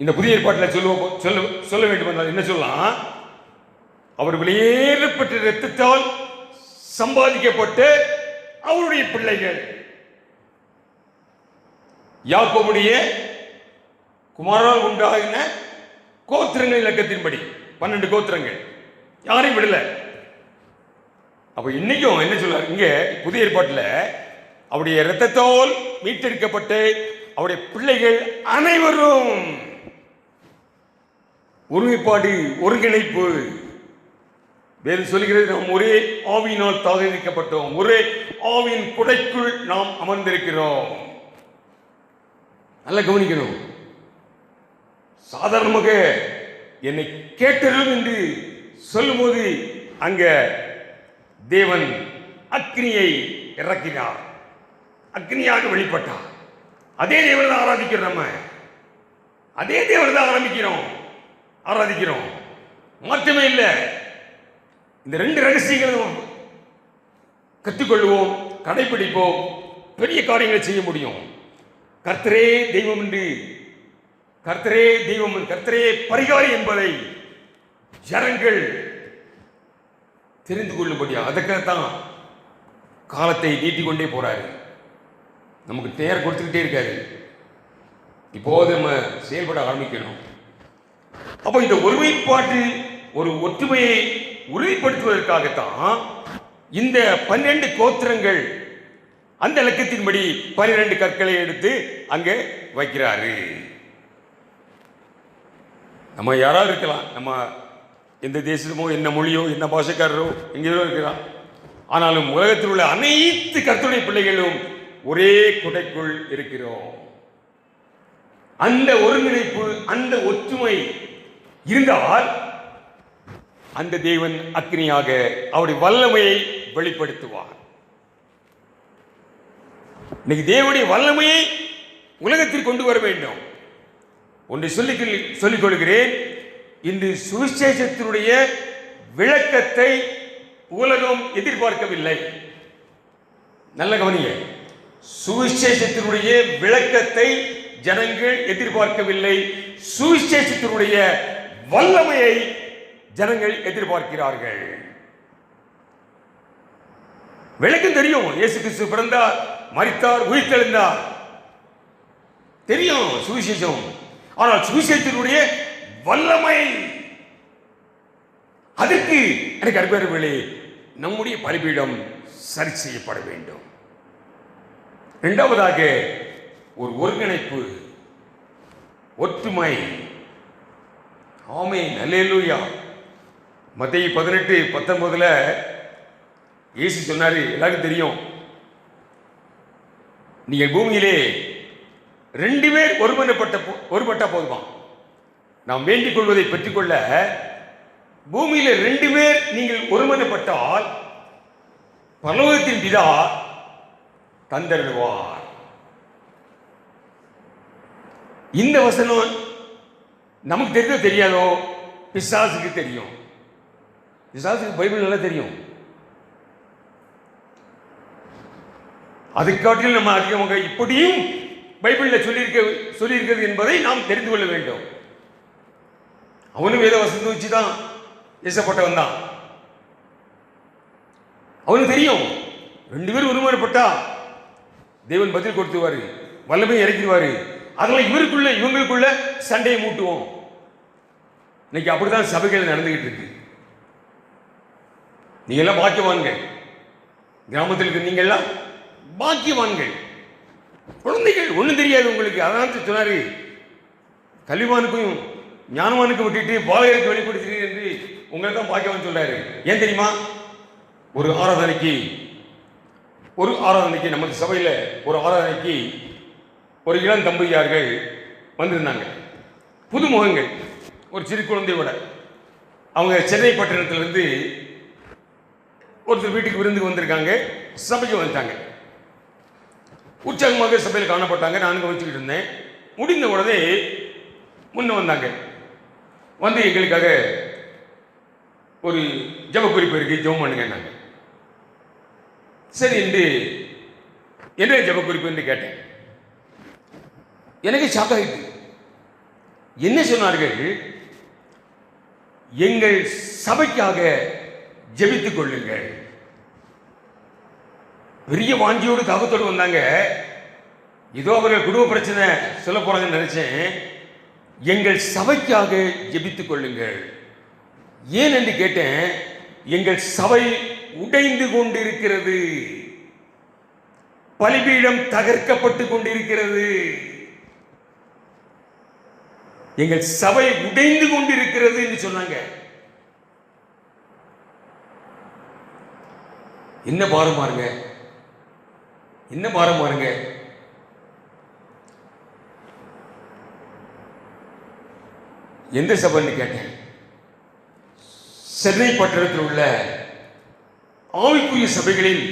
இந்த புதிய ஏற்பாட்டில் சொல்ல வேண்டும் என்றால் என்ன சொல்லலாம்? அவர் வெளியேறப்பட்ட இரத்தத்தால் சம்பாதிக்கப்பட்ட அவருடைய பிள்ளைகள், யாக்கோபுடைய குமாரரால் உண்டாகின கோத்திரங்கள் இலக்கத்தின்படி 12 கோத்திரங்கள், யாரையும் விடல. அப்ப இன்னைக்கும் என்ன சொல்றாரு இங்க புதிய ஏற்பாட்டில்? அவருடைய இரத்தத்தால் மீட்டெடுக்கப்பட்டு அவருடைய பிள்ளைகள் அனைவரும். ஒருமைப்பாடு, ஒருங்கிணைப்பு. வேறு சொல்லுகிறது, நாம் ஒரே ஆவியினால் தாழ்க்கப்பட்டோம், ஒரே ஆவியின் குடைக்குள் நாம் அமர்ந்திருக்கிறோம். நல்லா கவனிக்கணும். சாதாரணமாக என்னை கேட்டரும் என்று சொல்லும்போது அங்க தேவன் அக்னியை இறக்கினார், அக்னியாக வெளிப்பட்டார். அதே தேவனை தான் ஆராதிக்கிறோம். நம்ம அதே தேவனை தான் ஆராதிக்கிறோம். மாற்றமே இல்லை. இந்த 2 ரகசியங்களும் கற்றுக்கொள்வோம், கடைபிடிப்போம், பெரிய காரியங்களை செய்ய முடியும். கர்த்தரே தெய்வம் என்று, கர்த்தரே பரிகாரி என்பதை ஜனங்கள் தெரிந்து கொள்ளும்படியா. அதுக்காகத்தான் காலத்தை நீட்டிக்கொண்டே போறாரு. நமக்கு நேரம் கொடுத்துக்கிட்டே இருக்காரு. இப்போது நம்ம செயல்பட ஆரம்பிக்கணும். அப்போ இந்த ஒருமைப்பாட்டு ஒரு ஒற்றுமையை உறுதிப்படுத்துவதற்காகத்தான் இந்த 12 கோத்திரங்கள் அந்த இலக்கத்தின்படி 12 கற்களை எடுத்து அங்கே வைக்கிறாரு. நம்ம யாராவது இருக்கலாம், நம்ம எந்த தேசமோ என்ன மொழியோ என்ன பாஷைக்காரரோ எங்கேயோ இருக்கலாம். ஆனாலும் உலகத்தில் உள்ள அனைத்து கர்த்தருடைய பிள்ளைகளும் ஒரே குடைக்குள் இருக்கிறோம். அந்த ஒருங்கிணைப்பு, அந்த ஒற்றுமை இருந்தால் அந்த தேவன் அக்னியாக அவருடைய வல்லமையை வெளிப்படுத்துவார். இன்னைக்கு தேவனுடைய வல்லமையை உலகத்தில் கொண்டு வர வேண்டும். ஒன்றை சொல்லிக் கொள்கிறேன், இன்று சுவிசேஷத்தினுடைய விளக்கத்தை உலகம் எதிர்பார்க்கவில்லை. நல்ல கவனிங்க, சுவிசேஷத்தினுடைய விளக்கத்தை ஜனங்கள் எதிர்பார்க்கவில்லை. சுவிசேஷத்தினுடைய வல்லமையை ஜனங்கள் எதிர்பார்க்கிறார்கள். விளக்கம் தெரியும், இயேசு கிறிஸ்து பிறந்தார், மரித்தார், உயிர்த்தெழுந்தார், தெரியும் சுவிசேஷம். ஆனால் சுவிசேஷத்தினுடைய வல்லமை, அதற்கு எனக்கு அன்பர்களே நம்முடைய பலிபீடம் சரி செய்யப்பட வேண்டும். இரண்டாவதாக ஒரு ஒருங்கிணைப்பு, ஒற்றுமை. ஆமென், அல்லேலூயா. மத்தேயு 18:19 இயேசு சொன்னாரு, எல்லாருக்கும் தெரியும், நீங்கள் பூமியிலே 2 பேர் ஒருபட்டா போதுமா, நாம் வேண்டிக் கொள்வதை பெற்றுக்கொள்ள பூமியில 2 பேர் நீங்கள் ஒருமனப்பட்டால் பரலோகத்தின் பிதா தந்தருவார். இந்த வசனம் நமக்கு தெரிஞ்சோ தெரியாதோ, பிசாசுக்கு தெரியும். பிசாசுக்கு பைபிள் நல்லா தெரியும். அதுக்காட்டில் நம்ம அதிகமாக இப்படியும் பைபிளில் சொல்லியிருக்கிறது என்பதை நாம் தெரிந்து கொள்ள வேண்டும். அவனும் வேத வசனத்தை வச்சுதான் ஏசப்பட்டவன் தான். அவனுக்கு தெரியும் 2 பேர் ஒருமுறைப்பட்டா தேவன் பதில் கொடுத்துவாரு, வல்லமை இறக்கிடுவாரு. அதனால இவங்களுக்குள்ள சண்டையை மூட்டுவோம். இன்னைக்கு அப்படிதான் சபைகள் நடந்துகிட்டு இருக்கு. நீங்க எல்லாம் பாக்கியவான்கள், கிராமத்தில் இருக்க நீங்க எல்லாம் பாக்கியவான்கள். குழந்தைகள் ஒண்ணும் தெரியாது உங்களுக்கு. அதனால சொன்னாரு, கல்விமானுக்கும் ஞானவானுக்கும் விட்டுட்டு பாலகருக்கு வெளிப்படுத்துகிறீர் என்று உங்களை தான் பாக்கியவான் சொல்றாரு. ஏன் தெரியுமா? ஒரு ஆராதனைக்கு நமது சபையில் ஒரு ஆராதனைக்கு ஒரு இளம் தம்பதியார்கள் வந்திருந்தாங்க. புது முகங்கள், ஒரு சிறு குழந்தையோட. அவங்க சென்னை பட்டணத்திலிருந்து ஒருத்தர் வீட்டுக்கு விருந்துக்கு வந்திருக்காங்க, சபைக்கு வந்துட்டாங்க. உற்சாகமாக சபையில் காணப்பட்டாங்க. நான் கவனிச்சுக்கிட்டு இருந்தேன். முடிந்த உடனே முன்ன வந்தாங்க. வந்து எங்களுக்காக ஒரு ஜப குறிப்பு இருக்கு, ஜெபம் பண்ணுங்க. சரி என்று என்ன ஜப குறிப்பு என்று கேட்டேன். எனக்கு ஷாக் ஆகிட்டு. என்ன சொன்னார்கள்? எங்கள் சபைக்காக ஜெபித்துக் கொள்ளுங்கள். பெரிய வாஞ்சியோடு தாகத்தோடு வந்தாங்க. ஏதோ அவர்கள் குடும்ப பிரச்சனை சொல்ல போறாங்கன்னு நினைச்சேன். எங்கள் சபைக்காக ஜெபித்துக் கொள்ளுங்கள். ஏன் என்று கேட்டேன். எங்கள் சபை உடைந்து கொண்டிருக்கிறது, பலிபீடம் தகர்க்கப்பட்டு கொண்டிருக்கிறது. எங்கள் சபை உடைந்து கொண்டிருக்கிறது என்று சொன்னாங்க. என்ன பாரம் பாருங்க, என்ன பாரம் பாருங்க. எந்த சபைன்னு கேட்டேன். சென்னை பட்டணத்தில் உள்ள ஆவிக்குரிய சபைகளில்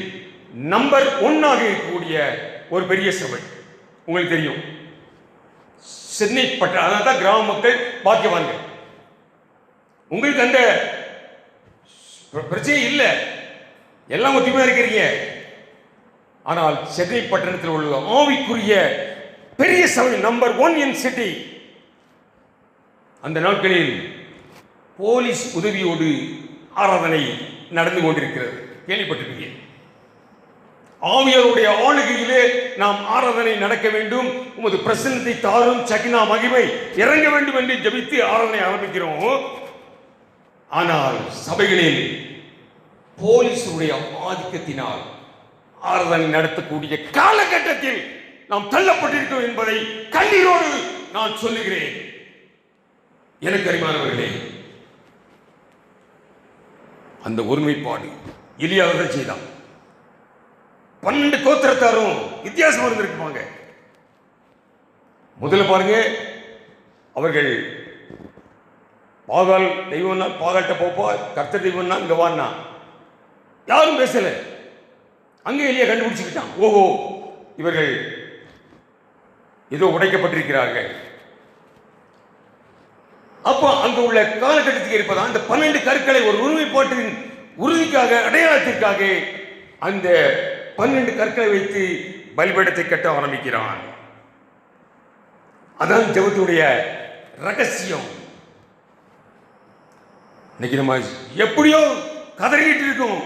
நம்பர் 1 இருக்கக்கூடிய ஒரு பெரிய சபை. உங்களுக்கு தெரியும், சென்னை பட்டணம். அதனால தான் கிராம மக்கள் பாக்கியவான்கள். உங்களுக்கு அந்த பிரச்சனை இல்லை, எல்லாம் ஒத்துமையா இருக்கிறீங்க. ஆனால் சென்னை பட்டணத்தில் உள்ள ஆவிக்குரிய பெரிய சபை நம்பர் 1 இன் சிட்டி. அந்த நாட்களில் போலீஸ் உதவியோடு ஆராதனை நடந்து கொண்டிருக்கிறது. கேள்விப்பட்டிருக்கீங்க. ஆவியாருடைய ஆளுகையிலே நாம் ஆராதனை நடக்க வேண்டும். உமது பிரசன்னத்தை தாரும், சகினா மகிமை இறங்க வேண்டும் என்று ஜெபித்து ஆராதனை ஆரம்பிக்கிறோம். ஆனால் சபைகளில் போலீசுடைய ஆதிக்கத்தினால் ஆராதனை நடத்தக்கூடிய காலகட்டத்தில் நாம் தள்ளப்பட்டிருக்கிறோம் என்பதை கண்ணீரோடு நான் சொல்லுகிறேன். எனக்கு அருமையானவர்களே, அந்த ஒருமைப்பாடு எலியாவை செய்தான். 12 கோத்திரத்தாரும் வித்தியாசம் இருந்திருப்பாங்க. முதல்ல பாருங்க, அவர்கள் பாகால் தெய்வம்னா பாகால்கிட்ட போப்பா, கர்த்தர் தெய்வம்னா இங்க வான்னா யாரும் பேசல. அங்கே எலியா கண்டுபிடிச்சுக்கிட்டான், ஓஹோ இவர்கள் ஏதோ உடைக்கப்பட்டிருக்கிறார்கள். அப்போ அங்க உள்ள காலகட்டத்துக்கு இருப்பதா அந்த 12 கற்களை ஒரு ஒருமைப்பாட்டின் உறுதிக்காக, அடையாளத்திற்காக அந்த 12 கற்களை வைத்து பலிபீடத்தை கட்ட ஆரம்பிக்கிறான். அதான் ஜெபத்துடைய ரகசியம். இன்னைக்கு நம்ம எப்படியோ கதறிட்டு இருக்கோம்.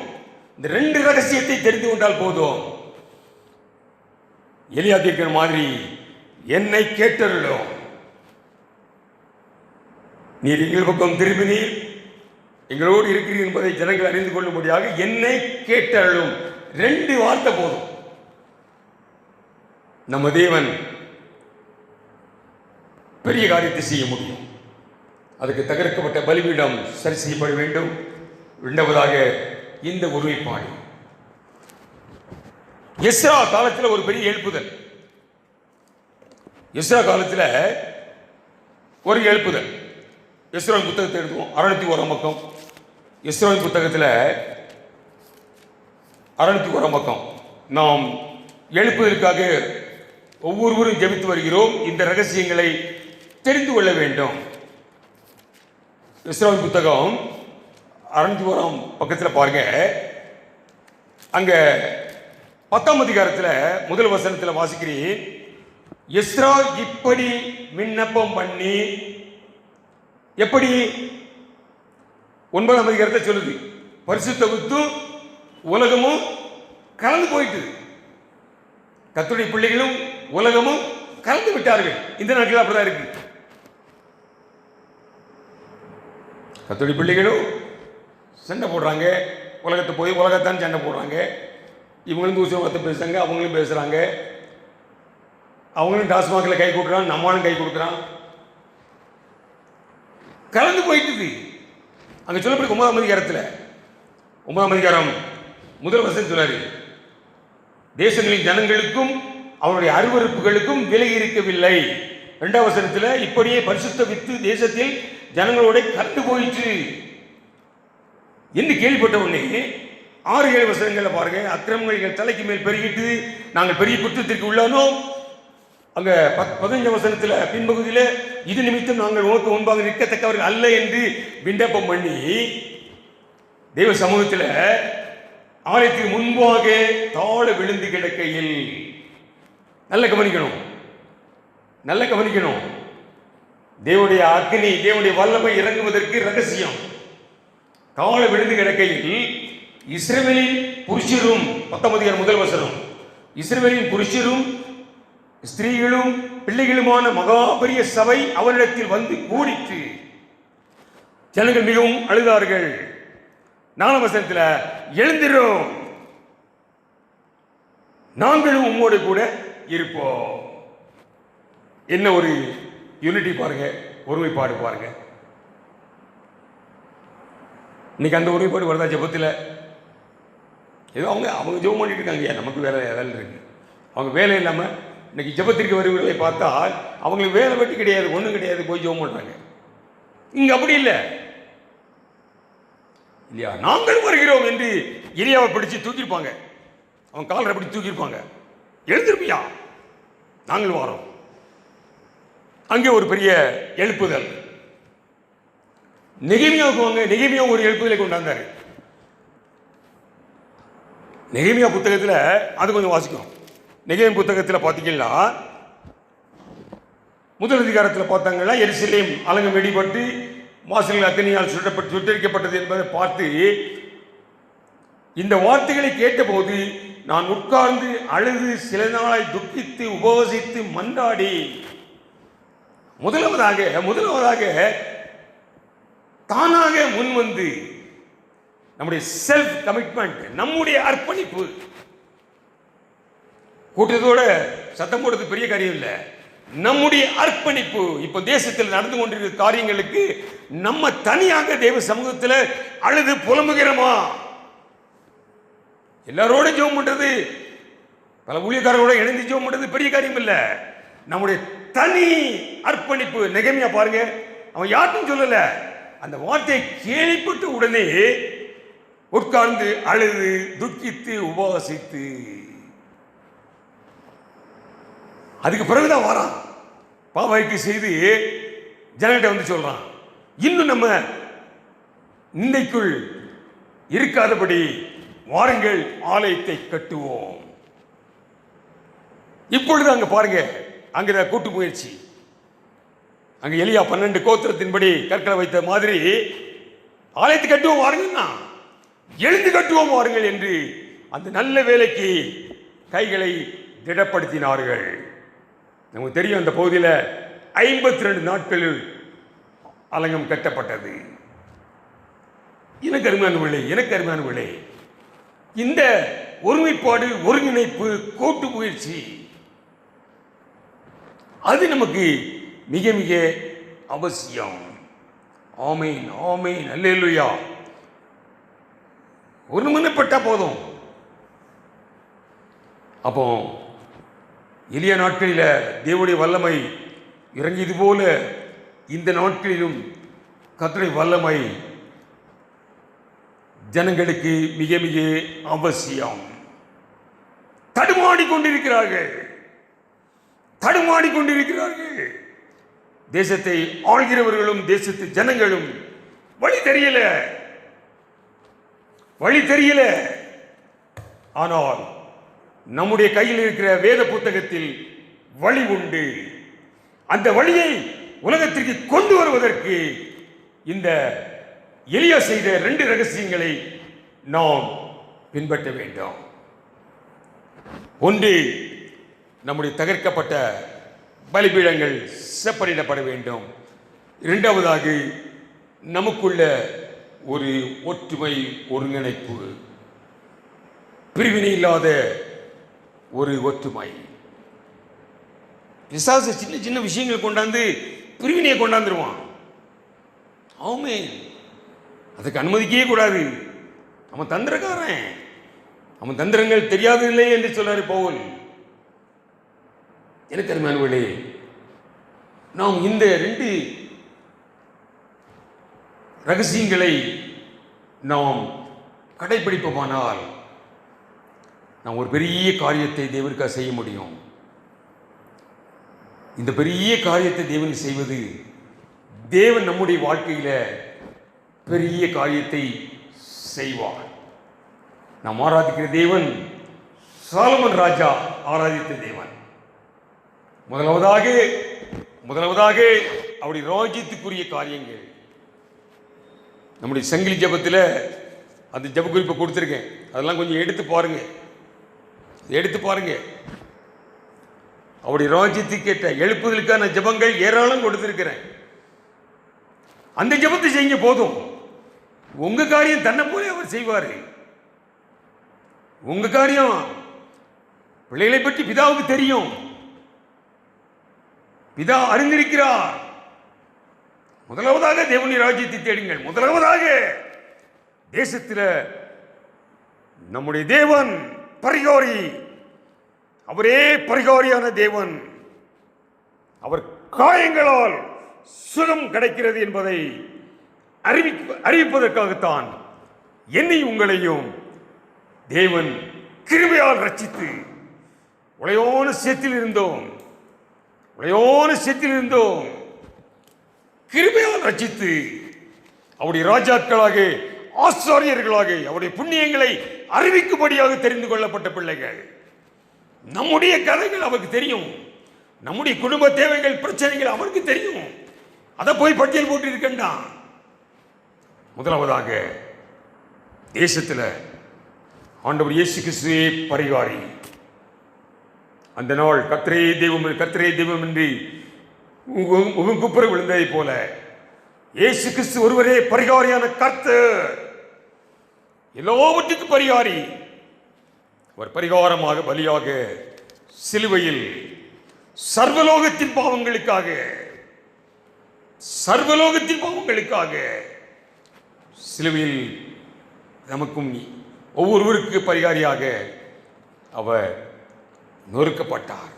இந்த 2 ரகசியத்தை தெரிந்து கொண்டால் போதும். எலியா கேட்கிற மாதிரி, என்னை கேட்டருளும், நீர் எங்கள் பக்கம் திரும்பினீர், எங்களோடு இருக்கிறீர் என்பதை ஜனங்கள் அறிந்து கொள்ளும்படியாக என்னை கேட்டருளும். 2 வார்த்தை போதும். நம்ம தேவன் பெரிய காரியத்தை செய்ய முடியும். அதுக்கு தகர்க்கப்பட்ட பலிபீடம் சரி செய்யப்பட வேண்டும். 2வதாக இந்த ஒருமைப்பாடு. எஸ்ரா காலத்தில் ஒரு பெரிய எழுப்புதல். எஸ்ரா காலத்தில் ஒரு எழுப்புதல். எஸ்ராவின் புத்தகத்தை எடுத்துவோம். 601 பக்கம். எஸ்ராவின் புத்தகத்தில் 601 பக்கம். நாம் எழுப்புதலுக்காக ஒவ்வொருவரும் ஜெபித்து வருகிறோம். இந்த ரகசியங்களை தெரிந்து கொள்ள வேண்டும். எஸ்ராவின் புத்தகம் 601 பக்கத்தில் பாருங்க. அங்க 10ஆம் அதிகாரத்தில் முதல் வசனத்தில் வாசிக்கிறேன். எஸ்ரா இப்படி விண்ணப்பம் பண்ணி, எப்படி 9ஆம் அதிகாரத்தை சொல்லுது, பரிசுத்த வித்து உலகமும் கலந்து போயிட்டு, கர்த்தருடைய பிள்ளைகளும் உலகமும் கலந்து விட்டார்கள். இந்த நாட்கள் அப்படிதான் இருக்கு. கர்த்தருடைய பிள்ளைகளும் சண்டை போடுறாங்க, உலகத்தை போய் உலகத்தான் சண்டை போடுறாங்க. இவங்களும் தூசத்தை பேசுறாங்க, அவங்களும் பேசுறாங்க. அவங்களும் டாஸ்மாகில் கை கொடுக்குறான், நம்மளும் கை கொடுக்குறான். கலந்து போயிட்டு அங்க சொல்லப்படி 9ஆம் அதிகாரத்தில் 9ஆம் அதிகாரம் முதல் வசனம் சொன்னாரு, தேசங்களின் ஜனங்களுக்கும் அவருடைய அருவருப்புகளுக்கும் விலகி இருக்கவில்லை. 2ஆம் வசனத்தில் இப்படியே பரிசுத்த வித்து தேசத்தில் ஜனங்களோட கலந்து போயிற்று என்று கேள்விப்பட்ட உடனே 6-7 வசனங்களில் பாருங்க, அக்கிரமங்கள் தலைக்கு மேல் பெருகிட்டு நாங்கள் பெரிய குற்றத்திற்கு உள்ளானோம். அங்க 15ஆம் வசனத்தில் பின்பகுதியில் இது நிமித்தம் நாங்கள் உனக்கு முன்பாக நிற்கத்தக்கவர்கள் அல்ல என்று விண்ணப்பம் பண்ணி தெய்வ சமூகத்தில் ஆலயத்துக்கு முன்பாக தாழ விழுந்து கிடக்கையில், நல்ல கவனிக்கணும், நல்ல கவனிக்கணும். தேவனுடைய அக்னி, தேவனுடைய வல்லமை இறங்குவதற்கு ரகசியம். தாழ விழுந்து கிடக்கையில் இஸ்ரவேலின் புருஷரும், 10ஆம் அதிகாரம் முதல் வசனம், இஸ்ரவேலின் புருஷரும் ஸ்திரீகளும் பிள்ளைகளுமான மகாபெரிய சபை அவரிடத்தில் வந்து கூடிற்று. ஜனங்கள் மிகவும் அழுதார்கள். 4ஆம் வசனத்தில் எழுந்திரும், நாங்களும் உம்மோடு கூட இருப்போம். என்ன ஒரு யூனிட்டி பாருங்க, ஒருமைப்பாடு பாருங்க. இன்னைக்கு அந்த ஒருமைப்பாடு வருதா ஜெபத்தில்? ஏதோ அவங்க ஜெபம் பண்ணிட்டு இருக்காங்க, நமக்கு வேலை வேலை இருக்கு. அவங்க வேலை இல்லாமல் இன்னைக்கு ஜெபத்திற்கு வருவர்களை பார்த்தால் அவங்களுக்கு வேலை வெட்டி கிடையாது, ஒன்றும் கிடையாது, போய் ஜெபம் பண்ணுறாங்க. இங்கே அப்படி இல்லை இல்லையா? நாங்கள் வருகிறோம் என்று எலியாவை பிடிச்சு தூக்கியிருப்பாங்க, அவன் காலரை பிடிச்சி தூக்கியிருப்பாங்க. எழுந்திருப்பியா, நாங்கள் வரோம். அங்கே ஒரு பெரிய எழுப்புதல். நெகேமியாவுக்கு வாங்க, நெகேமியா ஒரு எழுப்புதலை கொண்டாந்தார். நெகேமியா புத்தகத்தில் அது கொஞ்சம் வாசிக்கும். நெகேமியா புத்தகத்தில் பார்த்தீங்கன்னா முதல் அதிகாரத்தில் பார்த்தாங்கன்னா எருசலேம் அலங்கம் வெடிபட்டு வாசல்கள் அக்னியால் சுட்டரிக்கப்பட்டது என்பதை பார்த்து இந்த வார்த்தைகளை கேட்டபோது நான் உட்கார்ந்து அழுது சில நாளாய் துக்கித்து உபவசித்து மன்றாடி, முதலாவதாக தானாக முன் வந்து நம்முடைய செல்ஃப் கமிட்மெண்ட், நம்முடைய அர்ப்பணிப்பு. கூட்டத்தோட சத்தம் போடுறது பெரிய காரியம் இல்லை, நம்முடைய அர்ப்பணிப்பு. இப்ப தேசத்தில் நடந்து கொண்டிருக்கிற காரியங்களுக்கு நம்ம தனியாக தேவ சமூகத்தில் அழுது புலம்புகிறோமா? எல்லாரோட ஜெபம் பண்றது, பல ஊழியக்காரர்களோட இணைந்து ஜெபம் பண்றது பெரிய காரியம் இல்லை. நம்முடைய தனி அர்ப்பணிப்பு. நெகமியா பாருங்க, அவன் யாருக்கும் சொல்லல, அந்த வார்த்தையை கேள்விப்பட்ட உடனே உட்கார்ந்து அழுது துக்கித்து உபவாசித்து, அதுக்கு பிறகுதான் வாரான் பாவாய்க்கு செய்து ஜனகிட்ட வந்து சொல்றான், இன்னும் நம்ம நிந்தைக்குள் இருக்காதபடி வாருங்கள் ஆலயத்தை கட்டுவோம். இப்பொழுது அங்க பாருங்க, அங்க கூட்டு முயற்சி. அங்க எலியா 12 கோத்திரத்தின்படி கற்களை வைத்த மாதிரி ஆலயத்தை கட்டுவோம் வாருங்கன்னா, எழுந்து கட்டுவோம் வாருங்கள் என்று அந்த நல்ல வேலைக்கு கைகளை திடப்படுத்தினார்கள். நமக்கு தெரியும், அந்த பகுதியில் 52 நாட்களில் ஆலயம் கட்டப்பட்டது. எனக்கு அருமையான விலை, இந்த ஒருமைப்பாடு, ஒருங்கிணைப்பு, கூட்டு முயற்சி அது நமக்கு மிக மிக அவசியம். ஆமீன், ஆமீன், அல்லேலூயா. ஒருமனப்பட்டா போதும். அப்போ எளிய நாட்களில் தேவனுடைய வல்லமை இறங்கியது போல இந்த நாட்களிலும் கர்த்தருடைய வல்லமை ஜனங்களுக்கு மிக மிக அவசியம். தடுமாடி கொண்டிருக்கிறார்கள். தேசத்தை ஆள்கிறவர்களும் தேசத்து ஜனங்களும் வழி தெரியல. ஆனால் நம்முடைய கையில் இருக்கிற வேத புத்தகத்தில் வழி உண்டு. அந்த வழியை உலகத்திற்கு கொண்டு வருவதற்கு இந்த எலியா செய்த 2 ரகசியங்களை நாம் பின்பற்ற வேண்டும். ஒன்று, நம்முடைய தகர்க்கப்பட்ட பலிபீடங்கள் செப்பனிடப்பட வேண்டும். இரண்டாவதாக, நமக்குள்ள ஒரு ஒற்றுமை, ஒருங்கிணைப்பு, பிரிவினை இல்லாத ஒரு ஒற்றுமை. பிசாசு சின்ன சின்ன விஷயங்கள் கொண்டாந்து பிரிவினையை கொண்டாந்துருவான். ஆமென். அதுக்கு அனுமதிக்கவே கூடாது. அவன் தந்திரக்காரன், அவன் தந்திரங்கள் தெரியாது இல்லை என்று சொன்னார் பவுல். எனக்கு அருமையானவர்களே, நாம் இந்த 2 ரகசியங்களை நாம் கடைபிடிப்போமானால் நாம் ஒரு பெரிய காரியத்தை தேவனுக்காக செய்ய முடியும். இந்த பெரிய காரியத்தை தேவன் செய்வது, தேவன் நம்முடைய வாழ்க்கையில பெரிய காரியத்தை செய்வார். நாம் ஆராதிக்கிற தேவன் சாலமன் ராஜா ஆராதித்த தேவன். முதலாவதாக அவருடைய ராஜ்யத்துக்குரிய காரியங்கள். நம்முடைய சங்கிலி ஜபத்தில் அந்த ஜப குறிப்பை கொடுத்துருக்கேன், அதெல்லாம் கொஞ்சம் எடுத்து பாருங்க. அவருடைய ராஜ்யத்துக்கு கேட்ட எழுப்புதலுக்கான ஜபங்கள் ஏராளம் கொடுத்திருக்கிறேன். அந்த ஜபத்தை செய்ய போதும். உங்க காரியம் தன்னை போல அவர் செய்வார். உங்க காரியம், பிள்ளைகளை பற்றி பிதாவுக்கு தெரியும், பிதா அறிந்திருக்கிறார். முதலாவதாக தேவனுடைய ராஜ்யத்தை தேடுங்கள். முதலாவதாக தேசத்தில் நம்முடைய தேவன் பரிகாரி, அவரே பரிகாரியான தேவன். அவர் காயங்களால் சுகம் கிடைக்கிறது என்பதை அறிவிப்பதற்காகத்தான் என்னை உங்களையும் தேவன் கிருபையால் ரட்சித்து உளையோன சேத்தில் இருந்தோம், கிருபையால் ரட்சித்து அவருடைய ராஜாக்களாக, ஆசாரியர்களாக அவருடைய புண்ணியங்களை அறிவிக்கும்படியாக தெரிந்து கொள்ளப்பட்ட பிள்ளைகள். நம்முடைய கதைகள் அவருக்கு தெரியும், நம்முடைய குடும்ப தேவைகள், பிரச்சனைகள் அவருக்கு தெரியும். அதை போய் பட்டியல் போட்டு இருக்கண்டாம். முதலாவதாக தேசத்தில் ஆண்டவர் இயேசு கிறிஸ்துவே பரிகாரி. அந்த நாள் கர்த்தரே தெய்வம் என்று முகங்குப்புற விழுந்ததை போல இயேசு கிறிஸ்து ஒருவரே பரிகாரியான கர்த்தர், எல்லாவற்றுக்கும் பரிகாரி. அவர் பரிகாரமாக பலியாக சிலுவையில் சர்வலோகத்தின் பாவங்களுக்காக சிலுவையில் நமக்கும் ஒவ்வொருவருக்கு பரிகாரியாக அவர் நொறுக்கப்பட்டார்.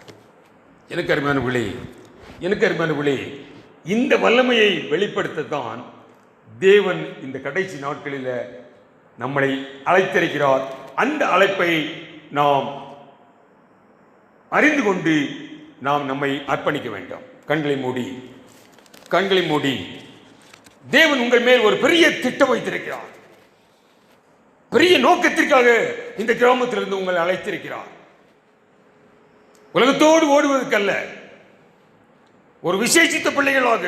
எனக்கு அருமையானவர்களே, இந்த வல்லமையை வெளிப்படுத்தத்தான் தேவன் இந்த கடைசி நாட்களில் நம்மளை அழைத்திருக்கிறார். அந்த அழைப்பை நாம் அறிந்து கொண்டு நாம் நம்மை அர்ப்பணிக்க வேண்டும். கண்களை மூடி தேவன் உங்கள் மேல் ஒரு பெரிய திட்டம் வைத்திருக்கிறார். பெரிய நோக்கத்திற்காக இந்த கிராமத்திலிருந்து உங்களை அழைத்திருக்கிறார். உலகத்தோடு ஓடுவதற்கல்ல, ஒரு விசேஷித்த பிள்ளைகளாக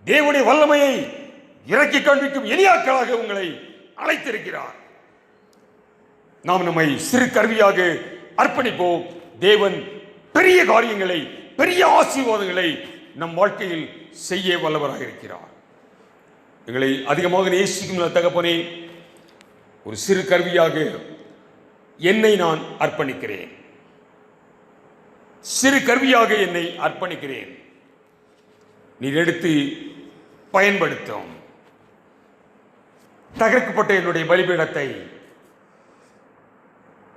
தேவனுடைய வல்லமையை இறக்கி காண்பிக்கும் எளியாக்களாக உங்களை அழைத்திருக்கிறார். நாம் நம்மை சிறு கருவியாக அர்ப்பணிப்போம். தேவன் பெரிய காரியங்களை, பெரிய ஆசீர்வாதங்களை நம் வாழ்க்கையில் செய்ய வல்லவராக இருக்கிறார். எங்களை அதிகமாக நேசிக்கும் தகப்பனே, ஒரு சிறு கருவியாக என்னை நான் அர்ப்பணிக்கிறேன். நீர் எடுத்து பயன்படுத்தும். தகர்க்கப்பட்ட என்னுடைய பலிபீடத்தை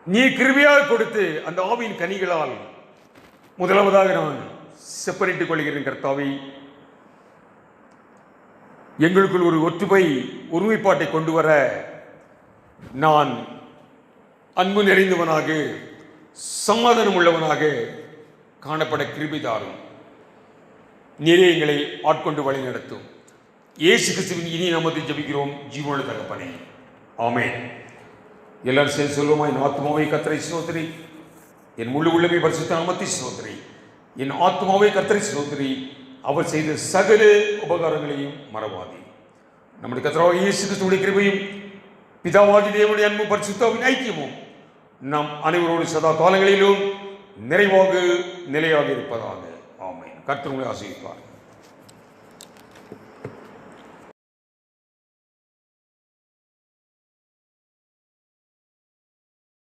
நீர் கிருபையாக கொடுத்து அந்த ஆவியின் கனிகளால் முதலாவதாக நான் செப்பனிட்டுக் கொள்கிறேன். கர்த்தாவே, எங்களுக்குள் ஒரு ஒருமைப்பாட்டை கொண்டு வர நான் அன்பு நிறைந்தவனாக, சமாதானம் உள்ளவனாக காணப்பட கிருபை தாரும். நீரே எங்களை ஆட்கொண்டு வழி நடத்தும். இயேசு கிறிஸ்துவின் இனி நாமத்தில் ஜெபிக்கிறோம் ஜீவனுள்ள தகப்பனே, ஆமென். எல்லாரும் சேர்ந்து சொல்லுவோமா? என் ஆத்மாவை கர்த்தரை ஸ்தோத்திரி, என் முழு உள்ளமே பரிசுத்த நாமத்தை ஸ்தோத்திரி. என் ஆத்மாவை கர்த்தரை ஸ்தோத்திரி, அவர் செய்த சகல உபகாரங்களையும் மறவாதே. நம்முடைய கர்த்தராகிய இயேசு கிறிஸ்துவின் கிருபையும் பிதாவாகிய தேவனுடைய அன்பும் பரிசுத்தாவின் ஐக்கியமும் நம் அனைவரோடு சதா காலங்களிலும் நிறைவாக நிலையாக இருப்பதாக. ஆமென். கர்த்தர் உங்களை ஆசீர்வதிப்பார்.